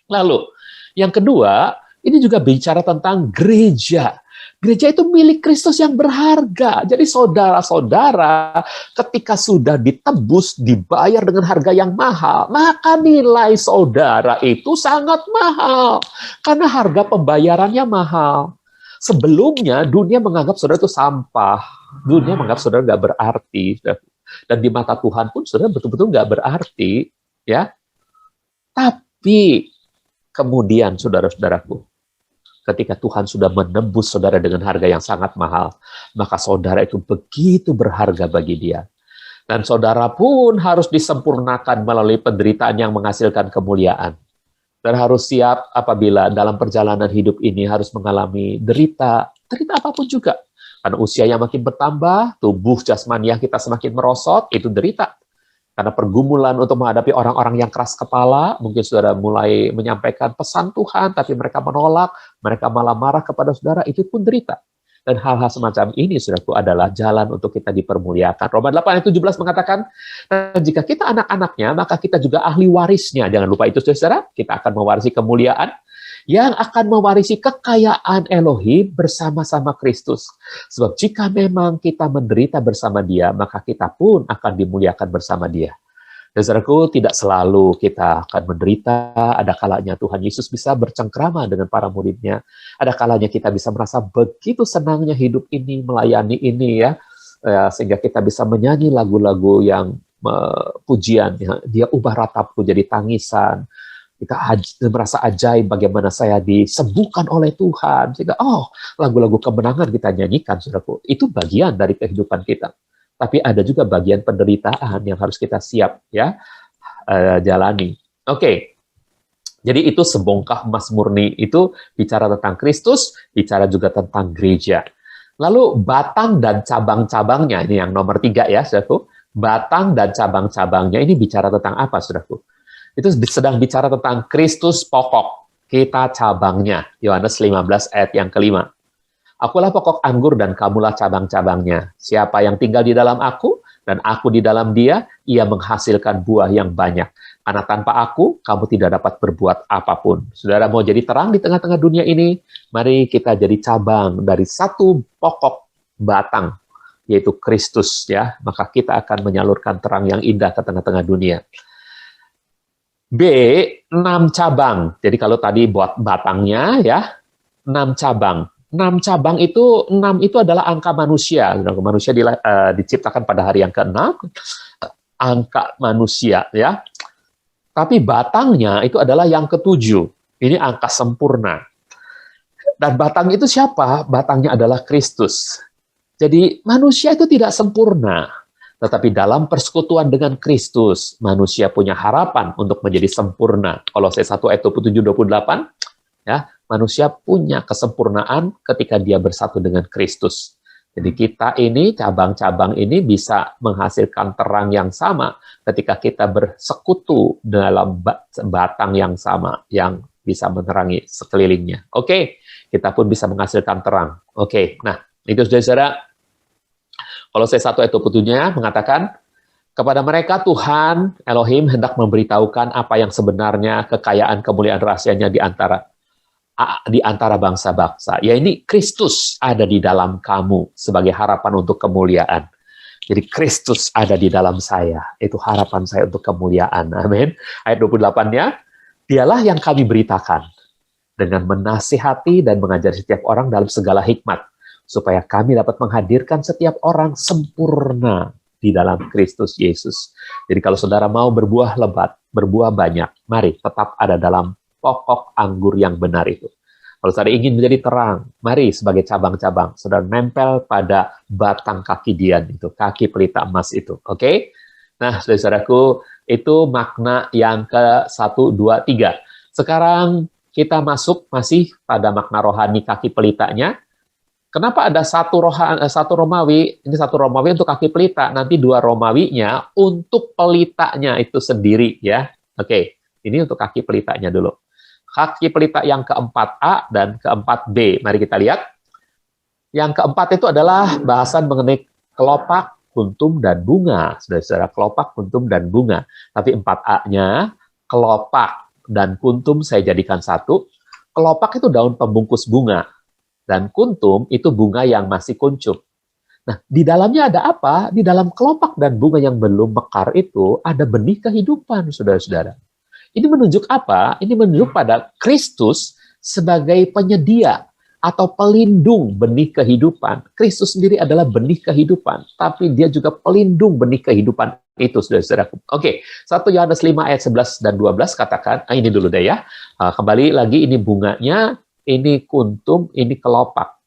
Lalu, yang kedua, ini juga bicara tentang gereja. Gereja itu milik Kristus yang berharga. Jadi saudara-saudara, ketika sudah ditebus, dibayar dengan harga yang mahal, maka nilai saudara itu sangat mahal. Karena harga pembayarannya mahal. Sebelumnya, dunia menganggap saudara itu sampah. Dunia menganggap saudara nggak berarti. Dan di mata Tuhan pun saudara betul-betul nggak berarti. Ya. Tapi, kemudian saudara-saudaraku, ketika Tuhan sudah menebus saudara dengan harga yang sangat mahal, maka saudara itu begitu berharga bagi Dia. Dan saudara pun harus disempurnakan melalui penderitaan yang menghasilkan kemuliaan. Dan harus siap apabila dalam perjalanan hidup ini harus mengalami derita apapun juga. Karena usia yang makin bertambah, tubuh jasmaniah kita semakin merosot, itu derita. Karena pergumulan untuk menghadapi orang-orang yang keras kepala, mungkin saudara mulai menyampaikan pesan Tuhan, tapi mereka menolak, mereka malah marah kepada saudara, itu pun derita. Dan hal-hal semacam ini, saudaraku, adalah jalan untuk kita dipermuliakan. Roma 8 ayat 17 mengatakan, nah, jika kita anak-anaknya, maka kita juga ahli warisnya. Jangan lupa itu, saudara, kita akan mewarisi kemuliaan, yang akan mewarisi kekayaan Elohim bersama-sama Kristus. Sebab jika memang kita menderita bersama Dia, maka kita pun akan dimuliakan bersama Dia. Dan saudaraku, tidak selalu kita akan menderita, ada kalanya Tuhan Yesus bisa bercengkrama dengan para muridnya, ada kalanya kita bisa merasa begitu senangnya hidup ini, melayani ini ya, sehingga kita bisa menyanyi lagu-lagu yang pujian, ya, dia ubah ratapku jadi tangisan, kita merasa ajaib bagaimana saya disembuhkan oleh Tuhan, sehingga lagu-lagu kemenangan kita nyanyikan, saudaraku, itu bagian dari kehidupan kita. Tapi ada juga bagian penderitaan yang harus kita siap ya jalani. Oke. Jadi itu sebongkah emas murni, itu bicara tentang Kristus, bicara juga tentang gereja. Lalu batang dan cabang-cabangnya, ini yang nomor 3 ya, saudaraku. Batang dan cabang-cabangnya ini bicara tentang apa, saudaraku? Itu sedang bicara tentang Kristus pokok, kita cabangnya. Yohanes 15 ayat yang kelima. Akulah pokok anggur dan kamulah cabang-cabangnya. Siapa yang tinggal di dalam aku dan aku di dalam dia, ia menghasilkan buah yang banyak. Karena tanpa aku, kamu tidak dapat berbuat apapun. Saudara mau jadi terang di tengah-tengah dunia ini? Mari kita jadi cabang dari satu pokok batang, yaitu Kristus, ya. Maka kita akan menyalurkan terang yang indah ke tengah-tengah dunia. B, 6 cabang. Jadi kalau tadi buat batangnya, ya, 6 cabang. 6 cabang itu, 6 itu adalah angka manusia. Manusia diciptakan pada hari yang ke-6, angka manusia, ya. Tapi batangnya itu adalah yang ke-7. Ini angka sempurna. Dan batang itu siapa? Batangnya adalah Kristus. Jadi manusia itu tidak sempurna. Tetapi dalam persekutuan dengan Kristus, manusia punya harapan untuk menjadi sempurna. Kolose 1 ayat 27-28, ya. Manusia punya kesempurnaan ketika dia bersatu dengan Kristus. Jadi kita ini, cabang-cabang ini bisa menghasilkan terang yang sama ketika kita bersekutu dalam batang yang sama, yang bisa menerangi sekelilingnya. Oke, kita pun bisa menghasilkan terang. Oke, nah itu saudara-saudara, Kolose 1 ayat 27-nya mengatakan, kepada mereka Tuhan, Elohim hendak memberitahukan apa yang sebenarnya kekayaan kemuliaan rahasianya di antara bangsa-bangsa. Ya ini Kristus ada di dalam kamu sebagai harapan untuk kemuliaan. Jadi Kristus ada di dalam saya. Itu harapan saya untuk kemuliaan. Amin. Ayat 28-nya, dialah yang kami beritakan dengan menasihati dan mengajari setiap orang dalam segala hikmat supaya kami dapat menghadirkan setiap orang sempurna di dalam Kristus Yesus. Jadi kalau saudara mau berbuah lebat, berbuah banyak, mari tetap ada dalam pokok anggur yang benar itu. Kalau saudara ingin menjadi terang, mari sebagai cabang-cabang, saudara nempel pada batang kaki Dian itu, kaki pelita emas itu. Oke? Nah, saudaraku, itu makna yang ke-1, 2, 3. Sekarang kita masuk masih pada makna rohani kaki pelitanya. Kenapa ada satu Romawi? Ini satu Romawi untuk kaki pelita, nanti 2 Romawinya untuk pelitanya itu sendiri ya. Oke, ini untuk kaki pelitanya dulu. Kaki pelita yang keempat A dan keempat B. Mari kita lihat. Yang keempat itu adalah bahasan mengenai kelopak, kuntum, dan bunga. Saudara-saudara, kelopak, kuntum, dan bunga. Tapi 4A-nya, kelopak dan kuntum saya jadikan satu. Kelopak itu daun pembungkus bunga. Dan kuntum itu bunga yang masih kuncup. Nah, di dalamnya ada apa? Di dalam kelopak dan bunga yang belum mekar itu ada benih kehidupan, saudara-saudara. Ini menunjuk apa? Ini menunjuk pada Kristus sebagai penyedia atau pelindung benih kehidupan. Kristus sendiri adalah benih kehidupan, tapi dia juga pelindung benih kehidupan itu, saudara-saudaraku. Oke, 1 Yohanes 5 ayat 11 dan 12 katakan, ini dulu deh ya. Kembali lagi, ini bunganya, ini kuntum, ini kelopak.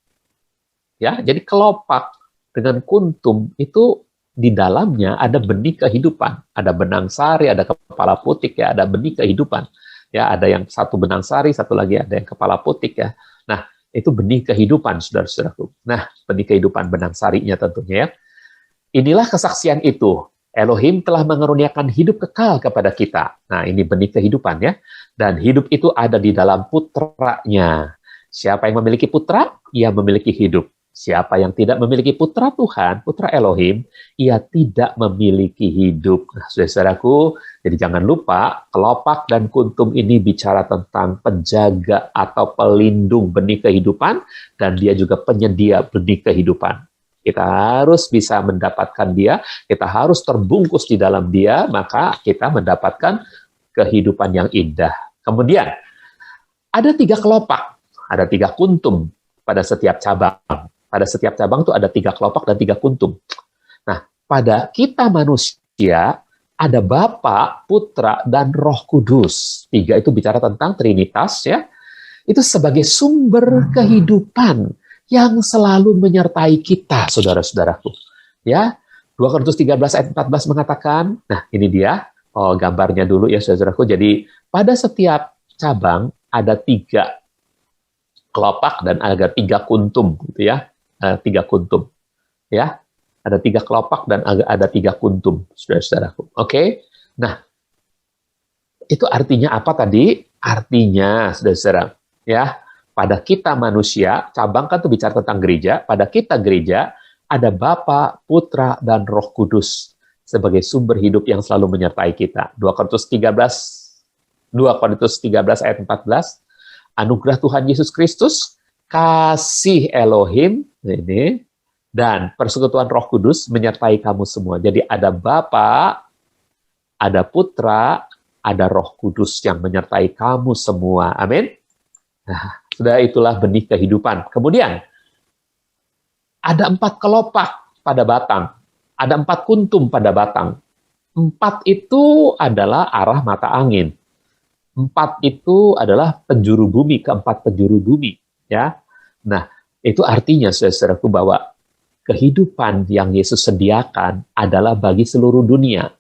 Ya, jadi kelopak dengan kuntum itu di dalamnya ada benih kehidupan. Ada benang sari, ada kepala putik ya, ada benih kehidupan. Ya, ada yang satu benang sari, satu lagi ada yang kepala putik ya. Nah, itu benih kehidupan, saudara-saudaraku. Nah, benih kehidupan benang sarinya tentunya ya. Inilah kesaksian itu. Elohim telah mengaruniakan hidup kekal kepada kita. Nah, ini benih kehidupan ya. Dan hidup itu ada di dalam putranya. Siapa yang memiliki putra, ia memiliki hidup. Siapa yang tidak memiliki putra Tuhan, putra Elohim, ia tidak memiliki hidup. Nah, saudara-saudaraku, jadi jangan lupa, kelopak dan kuntum ini bicara tentang penjaga atau pelindung benih kehidupan, dan dia juga penyedia benih kehidupan. Kita harus bisa mendapatkan dia, kita harus terbungkus di dalam dia, maka kita mendapatkan kehidupan yang indah. Kemudian, ada 3 kelopak, ada 3 kuntum pada setiap cabang. Pada setiap cabang itu ada 3 kelopak dan 3 kuntum. Nah, pada kita manusia, ada Bapa, Putra, dan Roh Kudus. 3 itu bicara tentang Trinitas, ya. Itu sebagai sumber kehidupan yang selalu menyertai kita, saudara-saudaraku. Ya, 2 Korintus 13 ayat 14 mengatakan, nah ini dia, gambarnya dulu ya, saudaraku. Jadi, pada setiap cabang ada 3 kelopak dan ada 3 kuntum, gitu ya. 3 kuntum, ya, ada 3 kelopak dan ada 3 kuntum, saudara-saudaraku. Oke, nah itu artinya apa tadi? Artinya, saudara-saudara, ya, pada kita manusia, cabang kan itu bicara tentang gereja. Pada kita gereja ada Bapa, Putra, dan Roh Kudus sebagai sumber hidup yang selalu menyertai kita. 2 Korintus 13 ayat 14. Anugerah Tuhan Yesus Kristus, kasih Elohim ini, dan persekutuan Roh Kudus menyertai kamu semua. Jadi ada Bapa, ada Putra, ada Roh Kudus yang menyertai kamu semua. Amin. Nah, sudah itulah benih kehidupan. Kemudian ada 4 kelopak pada batang, ada 4 kuntum pada batang. 4 itu adalah arah mata angin. 4 itu adalah penjuru bumi, keempat penjuru bumi. Ya, nah itu artinya, saudaraku, bahwa kehidupan yang Yesus sediakan adalah bagi seluruh dunia,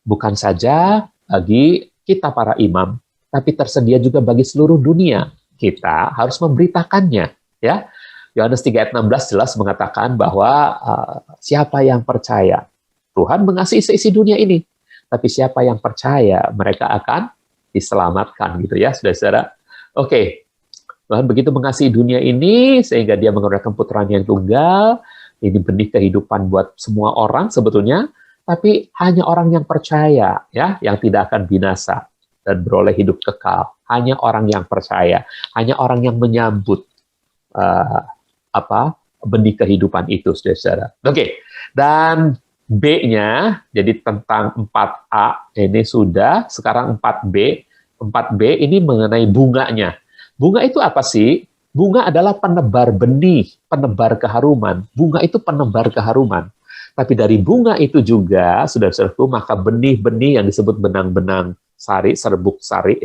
bukan saja bagi kita para imam, tapi tersedia juga bagi seluruh dunia. Kita harus memberitakannya. Ya, Yohanes 3 ayat 16 jelas mengatakan bahwa siapa yang percaya, Tuhan mengasihi seisi dunia ini, tapi siapa yang percaya mereka akan diselamatkan, gitu ya, saudara-saudara. Oke. Tuhan begitu mengasihi dunia ini sehingga dia mengerahkan putranya yang tunggal. Ini benih kehidupan buat semua orang sebetulnya, tapi hanya orang yang percaya, ya, yang tidak akan binasa dan beroleh hidup kekal. Hanya orang yang percaya, hanya orang yang menyambut benih kehidupan itu, saudara. Oke. Dan B-nya jadi tentang 4A ini sudah, sekarang 4B. 4B ini mengenai bunganya. Bunga itu apa sih? Bunga adalah penebar benih, penebar keharuman. Bunga itu penebar keharuman. Tapi dari bunga itu juga, saudara-saudaraku, maka benih-benih yang disebut benang-benang sari, serbuk sari,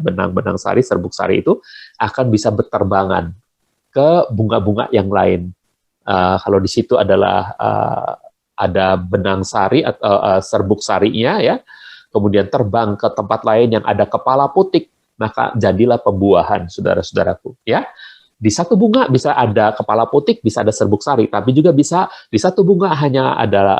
benang-benang sari, serbuk sari itu akan bisa berterbangan ke bunga-bunga yang lain. Kalau di situ adalah ada benang sari atau serbuk sarinya, ya, kemudian terbang ke tempat lain yang ada kepala putik, maka jadilah pembuahan, saudara-saudaraku, ya. Di satu bunga bisa ada kepala putik, bisa ada serbuk sari, tapi juga bisa di satu bunga hanya ada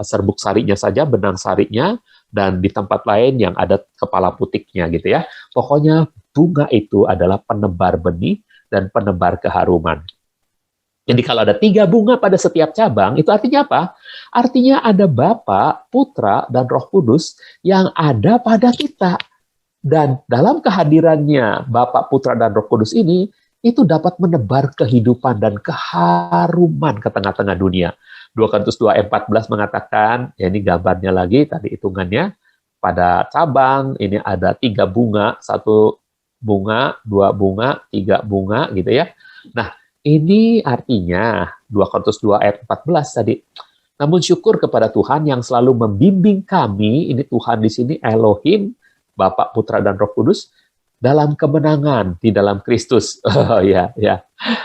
serbuk sarinya saja, benang sarinya, dan di tempat lain yang ada kepala putiknya, gitu ya. Pokoknya bunga itu adalah penebar benih dan penebar keharuman. Jadi kalau ada 3 bunga pada setiap cabang, itu artinya apa? Artinya ada Bapa, Putra, dan Roh Kudus yang ada pada kita. Dan dalam kehadirannya Bapa, Putra, dan Roh Kudus ini, itu dapat menebar kehidupan dan keharuman ke tengah-tengah dunia. 2 Korintus 2 ayat 14 mengatakan, ya ini gambarnya lagi, tadi hitungannya, pada cabang ini ada 3 bunga, 1 bunga, 2 bunga, 3 bunga, gitu ya. Nah, ini artinya 2 Korintus 2 ayat 14 tadi. Namun syukur kepada Tuhan yang selalu membimbing kami, ini Tuhan di sini Elohim, Bapa, Putra, dan Roh Kudus, dalam kemenangan di dalam Kristus.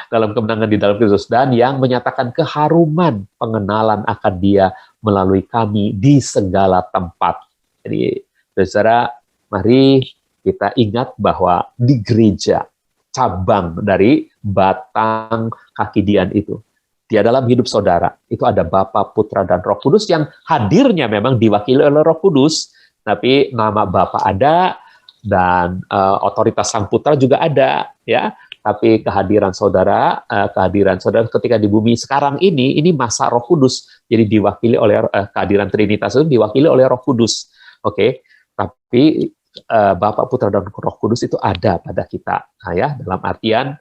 Dalam kemenangan di dalam Kristus. Dan yang menyatakan keharuman pengenalan akan Dia melalui kami di segala tempat. Jadi, saudara, mari kita ingat bahwa di gereja, cabang dari batang kaki Dian itu, dia dalam hidup saudara, itu ada Bapa, Putra, dan Roh Kudus yang hadirnya memang diwakili oleh Roh Kudus, tapi nama Bapa ada, dan otoritas Sang Putra juga ada, ya. Tapi kehadiran saudara ketika di bumi sekarang ini masa Roh Kudus, jadi diwakili oleh kehadiran Trinitas itu diwakili oleh Roh Kudus, oke. Tapi Bapa, Putra, dan Roh Kudus itu ada pada kita, ya. Dalam artian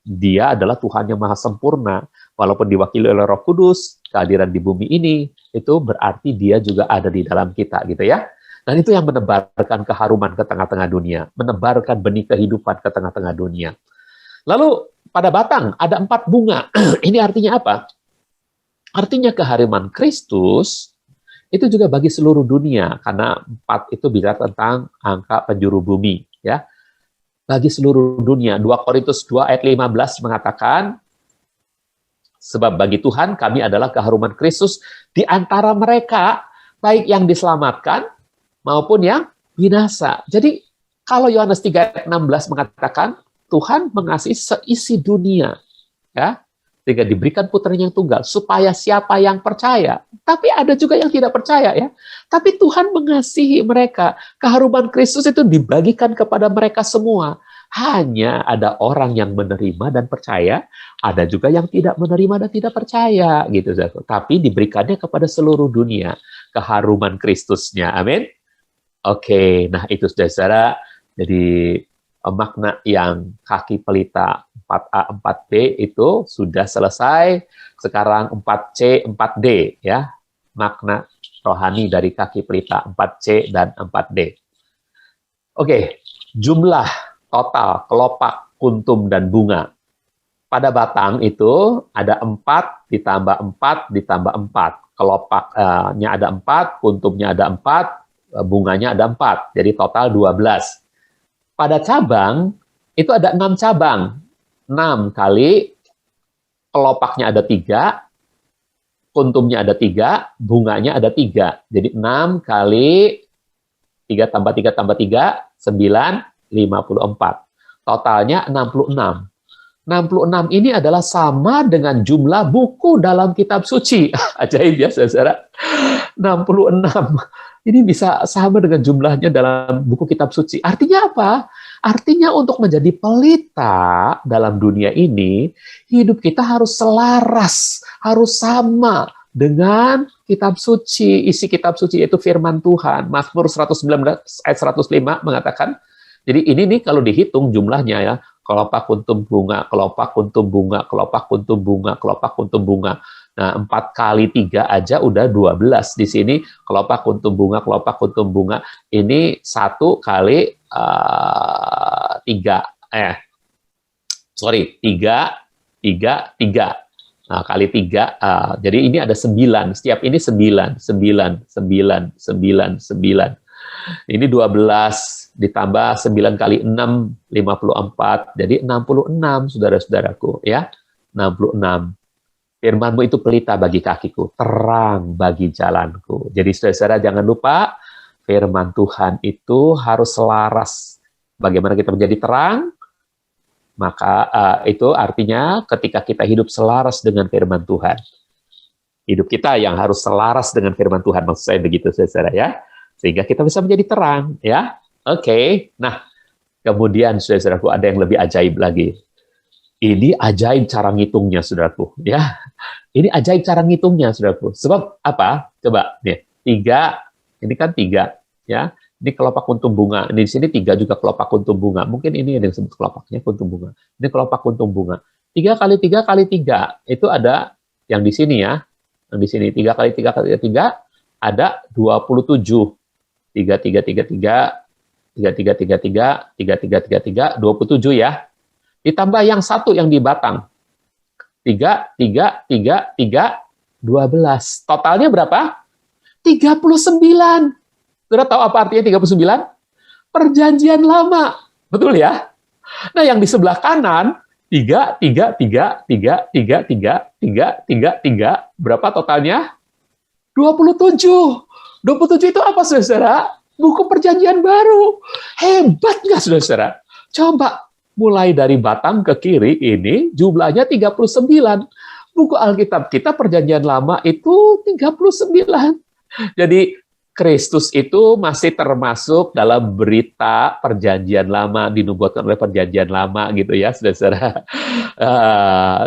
Dia adalah Tuhan yang maha sempurna, walaupun diwakili oleh Roh Kudus, kehadiran di bumi ini itu berarti Dia juga ada di dalam kita, gitu ya. Dan itu yang menebarkan keharuman ke tengah-tengah dunia, menebarkan benih kehidupan ke tengah-tengah dunia. Lalu pada batang ada 4 bunga. Ini artinya apa? Artinya keharuman Kristus itu juga bagi seluruh dunia, karena 4 itu bicara tentang angka penjuru bumi, ya. Bagi seluruh dunia. 2 Korintus 2 ayat 15 mengatakan, sebab bagi Tuhan kami adalah keharuman Kristus di antara mereka, baik yang diselamatkan maupun yang binasa. Jadi kalau Yohanes 3 ayat 16 mengatakan Tuhan mengasihi seisi dunia, ya, sehingga diberikan putranya yang tunggal supaya siapa yang percaya. Tapi ada juga yang tidak percaya, ya. Tapi Tuhan mengasihi mereka. Keharuman Kristus itu dibagikan kepada mereka semua. Hanya ada orang yang menerima dan percaya, ada juga yang tidak menerima dan tidak percaya, gitu. Tapi diberikannya kepada seluruh dunia keharuman Kristusnya. Amin. Oke, nah itu saudara, jadi makna yang kaki pelita 4A, 4B itu sudah selesai. Sekarang 4C, 4D, ya, makna rohani dari kaki pelita 4C dan 4D. Oke, jumlah total kelopak, kuntum, dan bunga. Pada batang itu ada 4 ditambah 4 ditambah 4. Kelopaknya ada 4, kuntumnya ada 4, bunganya ada 4, jadi total 12. Pada cabang, itu ada 6 cabang. 6 kali, kelopaknya ada 3, kuntumnya ada 3, bunganya ada 3. Jadi 6 kali 3 tambah 3 tambah 3, 9, 54. Totalnya 66. 66 ini adalah sama dengan jumlah buku dalam kitab suci. Ajaib ya, saudara. 66. Ini bisa sama dengan jumlahnya dalam buku kitab suci. Artinya apa? Artinya untuk menjadi pelita dalam dunia ini, hidup kita harus selaras, harus sama dengan kitab suci. Isi kitab suci yaitu firman Tuhan. Mazmur 119 ayat 105 mengatakan, jadi ini nih kalau dihitung jumlahnya ya, kelopak kuntum bunga, kelopak kuntum bunga, kelopak kuntum bunga, kelopak kuntum bunga. Nah, 4 kali 3 aja udah 12 di sini, kelopak kuntum bunga, kelopak kuntum bunga. Ini 1 kali 3, sorry, 3. Nah, kali 3, jadi ini ada 9. Setiap ini 9. Ini 12 ditambah 9 kali 6, 54. Jadi 66, saudara-saudaraku, ya. 66. Firman-Mu itu pelita bagi kakiku, terang bagi jalanku. Jadi saudara-saudara jangan lupa, firman Tuhan itu harus selaras. Bagaimana kita menjadi terang? Maka itu artinya ketika kita hidup selaras dengan firman Tuhan. Hidup kita yang harus selaras dengan firman Tuhan, maksud saya begitu, saudara ya. Sehingga kita bisa menjadi terang, ya. Oke. Nah, kemudian saudaraku ada yang lebih ajaib lagi. Ini ajaib cara ngitungnya, saudaraku, ya. Ini ajaib cara ngitungnya, saudaraku. Sebab apa? Coba nih, 3, ini kan 3, ya. Ini kelopak kuntum bunga. Ini di sini 3 juga kelopak kuntum bunga. Mungkin ini yang disebut kelopaknya kuntum bunga. Ini kelopak kuntum bunga. 3 kali 3 kali 3 itu ada yang di sini ya. Yang di sini 3 kali 3 kali 3 ada 27. 3 3 3 3 3 3 3 3 3 3 3 3 27 ya. Ditambah yang satu yang di batang. 3 3 3 3 12. Totalnya berapa? 39. Sudah tahu apa artinya 39? Perjanjian lama. Betul ya? Nah, yang di sebelah kanan, 3, 3, 3, 3, 3, 3, 3, 3, 3. Berapa totalnya? 27. 27 itu apa, saudara? Buku perjanjian baru. Hebat nggak, saudara? Coba, mulai dari batang ke kiri, ini jumlahnya 39. Buku Alkitab kita perjanjian lama itu 39. Jadi, Kristus itu masih termasuk dalam berita perjanjian lama, dinubuatkan oleh perjanjian lama gitu ya, saudara.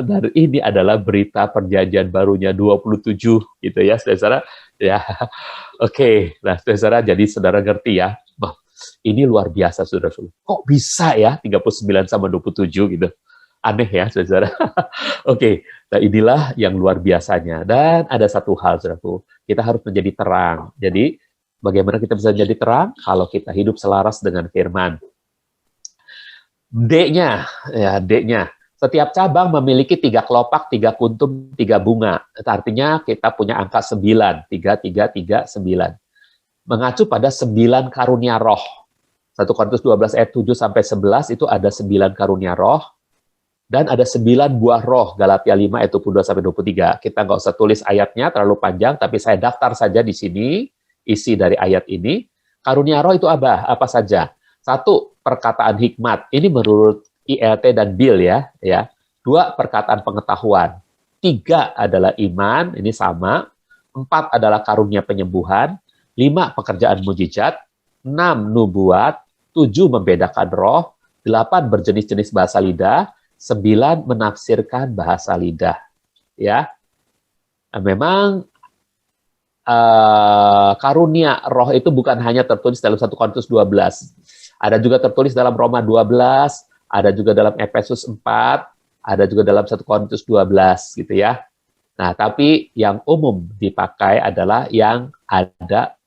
Dan ini adalah berita perjanjian barunya 27 gitu ya, saudara. Ya, oke. Nah, saudara, jadi saudara ngerti ya. Wah, ini luar biasa, saudara. Kok bisa ya 39 sama 27 gitu? Aneh ya, saudara. Oke, nah inilah yang luar biasanya. Dan ada satu hal, saudaraku, kita harus menjadi terang. Jadi, bagaimana kita bisa jadi terang? Kalau kita hidup selaras dengan firman. D-nya, ya D-nya. Setiap cabang memiliki 3 kelopak, 3 kuntum, 3 bunga. Artinya kita punya angka 9, 3, 3, 3, 9. Mengacu pada 9 karunia roh. 1 Korintus 12 ayat 7 sampai 11 itu ada 9 karunia roh. Dan ada 9 buah roh, Galatia 5 ayat 22 sampai 23. Kita nggak usah tulis ayatnya terlalu panjang, tapi saya daftar saja di sini isi dari ayat ini. Karunia roh itu apa saja? 1, perkataan hikmat. Ini menurut ILT dan Bill ya. 2, perkataan pengetahuan. 3 adalah iman, ini sama. 4 adalah karunia penyembuhan. 5, pekerjaan mujizat. 6, nubuat. 7, membedakan roh. 8, berjenis-jenis bahasa lidah. 9, menafsirkan bahasa lidah. Ya, nah, memang karunia roh itu bukan hanya tertulis dalam 1 Korintus 12. Ada juga tertulis dalam Roma 12, ada juga dalam Efesus 4, ada juga dalam 1 Korintus 12 gitu ya. Nah, tapi yang umum dipakai adalah yang ada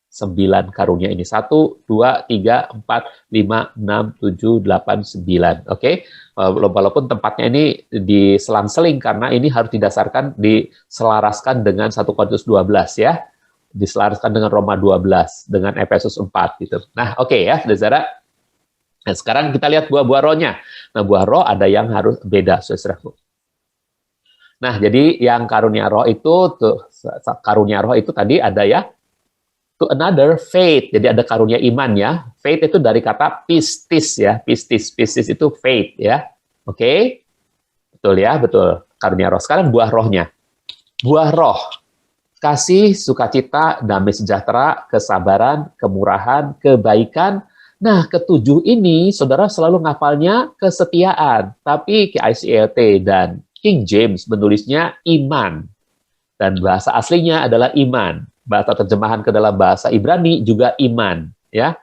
9 karunia ini. 1, 2, 3, 4, 5, 6, 7, 8, 9. Oke? Walaupun tempatnya ini diselang-seling karena ini harus diselaraskan dengan 1 Korintus 12 ya. Diselaraskan dengan Roma 12, dengan Efesus 4 gitu. Nah, oke ya, saudara. Nah, sekarang kita lihat buah-buah rohnya. Nah, buah roh ada yang harus beda, saudaraku. Nah, jadi yang karunia roh itu tadi ada ya, to another faith. Jadi ada karunia iman ya. Faith itu dari kata pistis ya. Pistis itu faith ya. Oke? Betul ya, betul. Karunia roh. Sekarang buah rohnya. Buah roh. Kasih, sukacita, damai sejahtera, kesabaran, kemurahan, kebaikan. Nah, ketujuh ini saudara selalu ngafalnya kesetiaan. Tapi KICLT dan King James menulisnya iman. Dan bahasa aslinya adalah iman. Bahasa terjemahan ke dalam bahasa Ibrani juga iman, ya.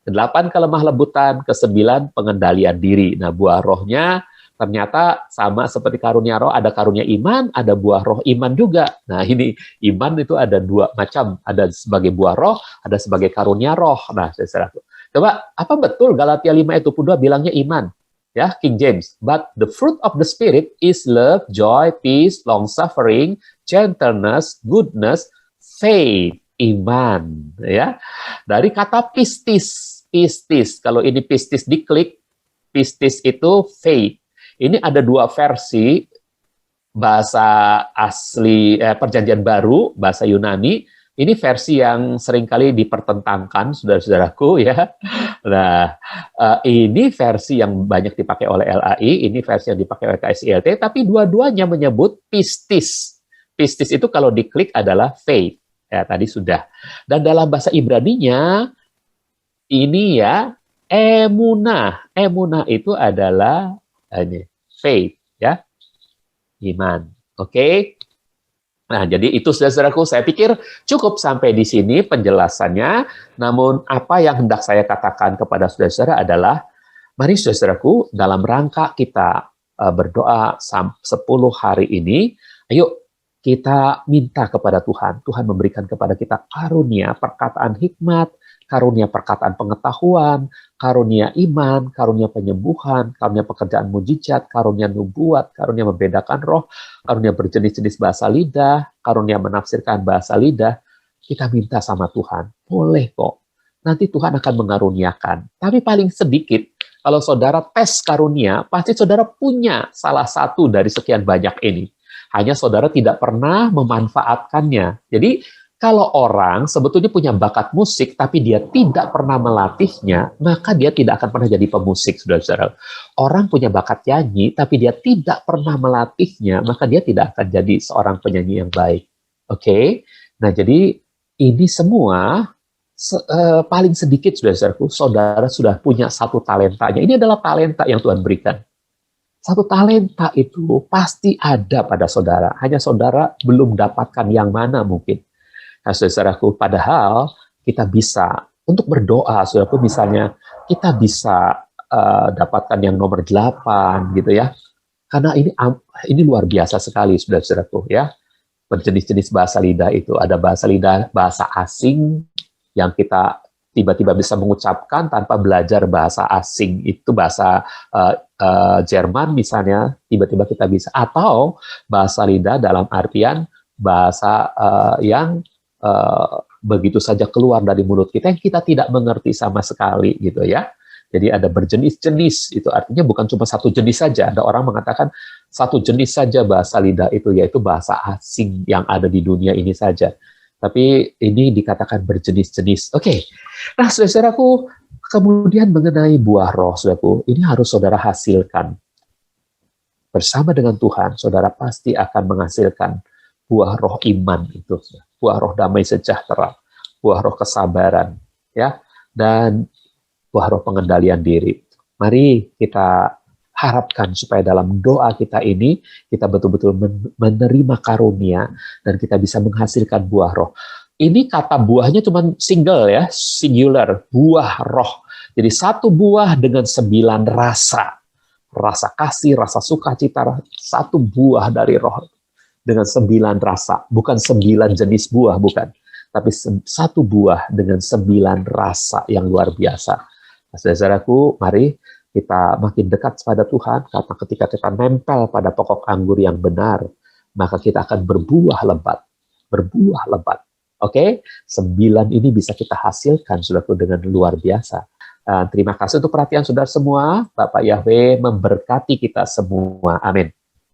8 kelemah lembutan, 9 pengendalian diri. Nah, buah rohnya ternyata sama seperti karunia roh, ada karunia iman, ada buah roh iman juga. Nah, ini iman itu ada 2 macam, ada sebagai buah roh, ada sebagai karunia roh. Nah, saudara. Coba, apa betul Galatia 5 ayat 22 bilangnya iman? Ya, King James. But the fruit of the Spirit is love, joy, peace, long-suffering, gentleness, goodness, faith, iman. Ya, dari kata pistis. Pistis, kalau ini pistis diklik, pistis itu faith. Ini ada dua versi bahasa asli Perjanjian Baru, bahasa Yunani. Ini versi yang seringkali dipertentangkan, saudara-saudaraku ya. Nah, ini versi yang banyak dipakai oleh LAI, ini versi yang dipakai oleh KSILT, tapi dua-duanya menyebut pistis. Pistis itu kalau diklik adalah faith. Ya, tadi sudah. Dan dalam bahasa Ibraninya, ini ya, emunah. Emunah itu adalah ini, faith, ya, iman. Oke? Nah, jadi itu saudara-saudaraku, saya pikir cukup sampai di sini penjelasannya. Namun apa yang hendak saya katakan kepada saudara-saudara adalah, mari saudara-saudaraku, dalam rangka kita berdoa 10 hari ini, ayo kita minta kepada Tuhan. Tuhan memberikan kepada kita karunia perkataan hikmat, karunia perkataan pengetahuan, karunia iman, karunia penyembuhan, karunia pekerjaan mujizat, karunia nubuat, karunia membedakan roh, karunia berjenis-jenis bahasa lidah, karunia menafsirkan bahasa lidah. Kita minta sama Tuhan, boleh kok. Nanti Tuhan akan mengaruniakan. Tapi paling sedikit, kalau saudara tes karunia, pasti saudara punya salah satu dari sekian banyak ini. Hanya saudara tidak pernah memanfaatkannya. Jadi, kalau orang sebetulnya punya bakat musik, tapi dia tidak pernah melatihnya, maka dia tidak akan pernah jadi pemusik, saudara-saudara. Orang punya bakat nyanyi, tapi dia tidak pernah melatihnya, maka dia tidak akan jadi seorang penyanyi yang baik. Oke? Nah, jadi ini semua paling sedikit, saudara-saudaraku, saudara sudah punya satu talentanya. Ini adalah talenta yang Tuhan berikan. Satu talenta itu pasti ada pada saudara. Hanya saudara belum dapatkan yang mana mungkin. Nah, saudaraku, padahal kita bisa untuk berdoa, saudaraku, misalnya kita bisa dapatkan yang nomor 8 gitu ya. Karena ini luar biasa sekali, saudara-saudaraku ya. Berjenis-jenis bahasa lidah itu, ada bahasa lidah bahasa asing yang kita tiba-tiba bisa mengucapkan tanpa belajar bahasa asing. Itu bahasa Jerman misalnya, tiba-tiba kita bisa, atau bahasa lidah dalam artian bahasa yang begitu saja keluar dari mulut kita yang kita tidak mengerti sama sekali gitu ya. Jadi ada berjenis-jenis, itu artinya bukan cuma satu jenis saja. Ada orang mengatakan satu jenis saja bahasa lidah itu, yaitu bahasa asing yang ada di dunia ini saja. Tapi ini dikatakan berjenis-jenis. Oke. Nah, saudaraku, kemudian mengenai buah roh, saudaraku, ini harus saudara hasilkan. Bersama dengan Tuhan, saudara pasti akan menghasilkan buah roh iman itu, buah roh damai sejahtera, buah roh kesabaran, ya, dan buah roh pengendalian diri. Mari kita harapkan supaya dalam doa kita ini, kita betul-betul menerima karunia, dan kita bisa menghasilkan buah roh. Ini kata buahnya cuma single ya, singular, buah roh. Jadi satu buah dengan 9 rasa. Rasa kasih, rasa sukacita, satu buah dari roh. Dengan 9 rasa, bukan 9 jenis buah, bukan. Tapi satu buah dengan 9 rasa yang luar biasa. Nah, saudaraku, mari kita makin dekat kepada Tuhan, karena ketika kita nempel pada pokok anggur yang benar, maka kita akan berbuah lebat. Berbuah lebat. Oke? 9 ini bisa kita hasilkan, saudaraku, dengan luar biasa. Terima kasih untuk perhatian saudara semua. Bapak Yahweh memberkati kita semua. Amin.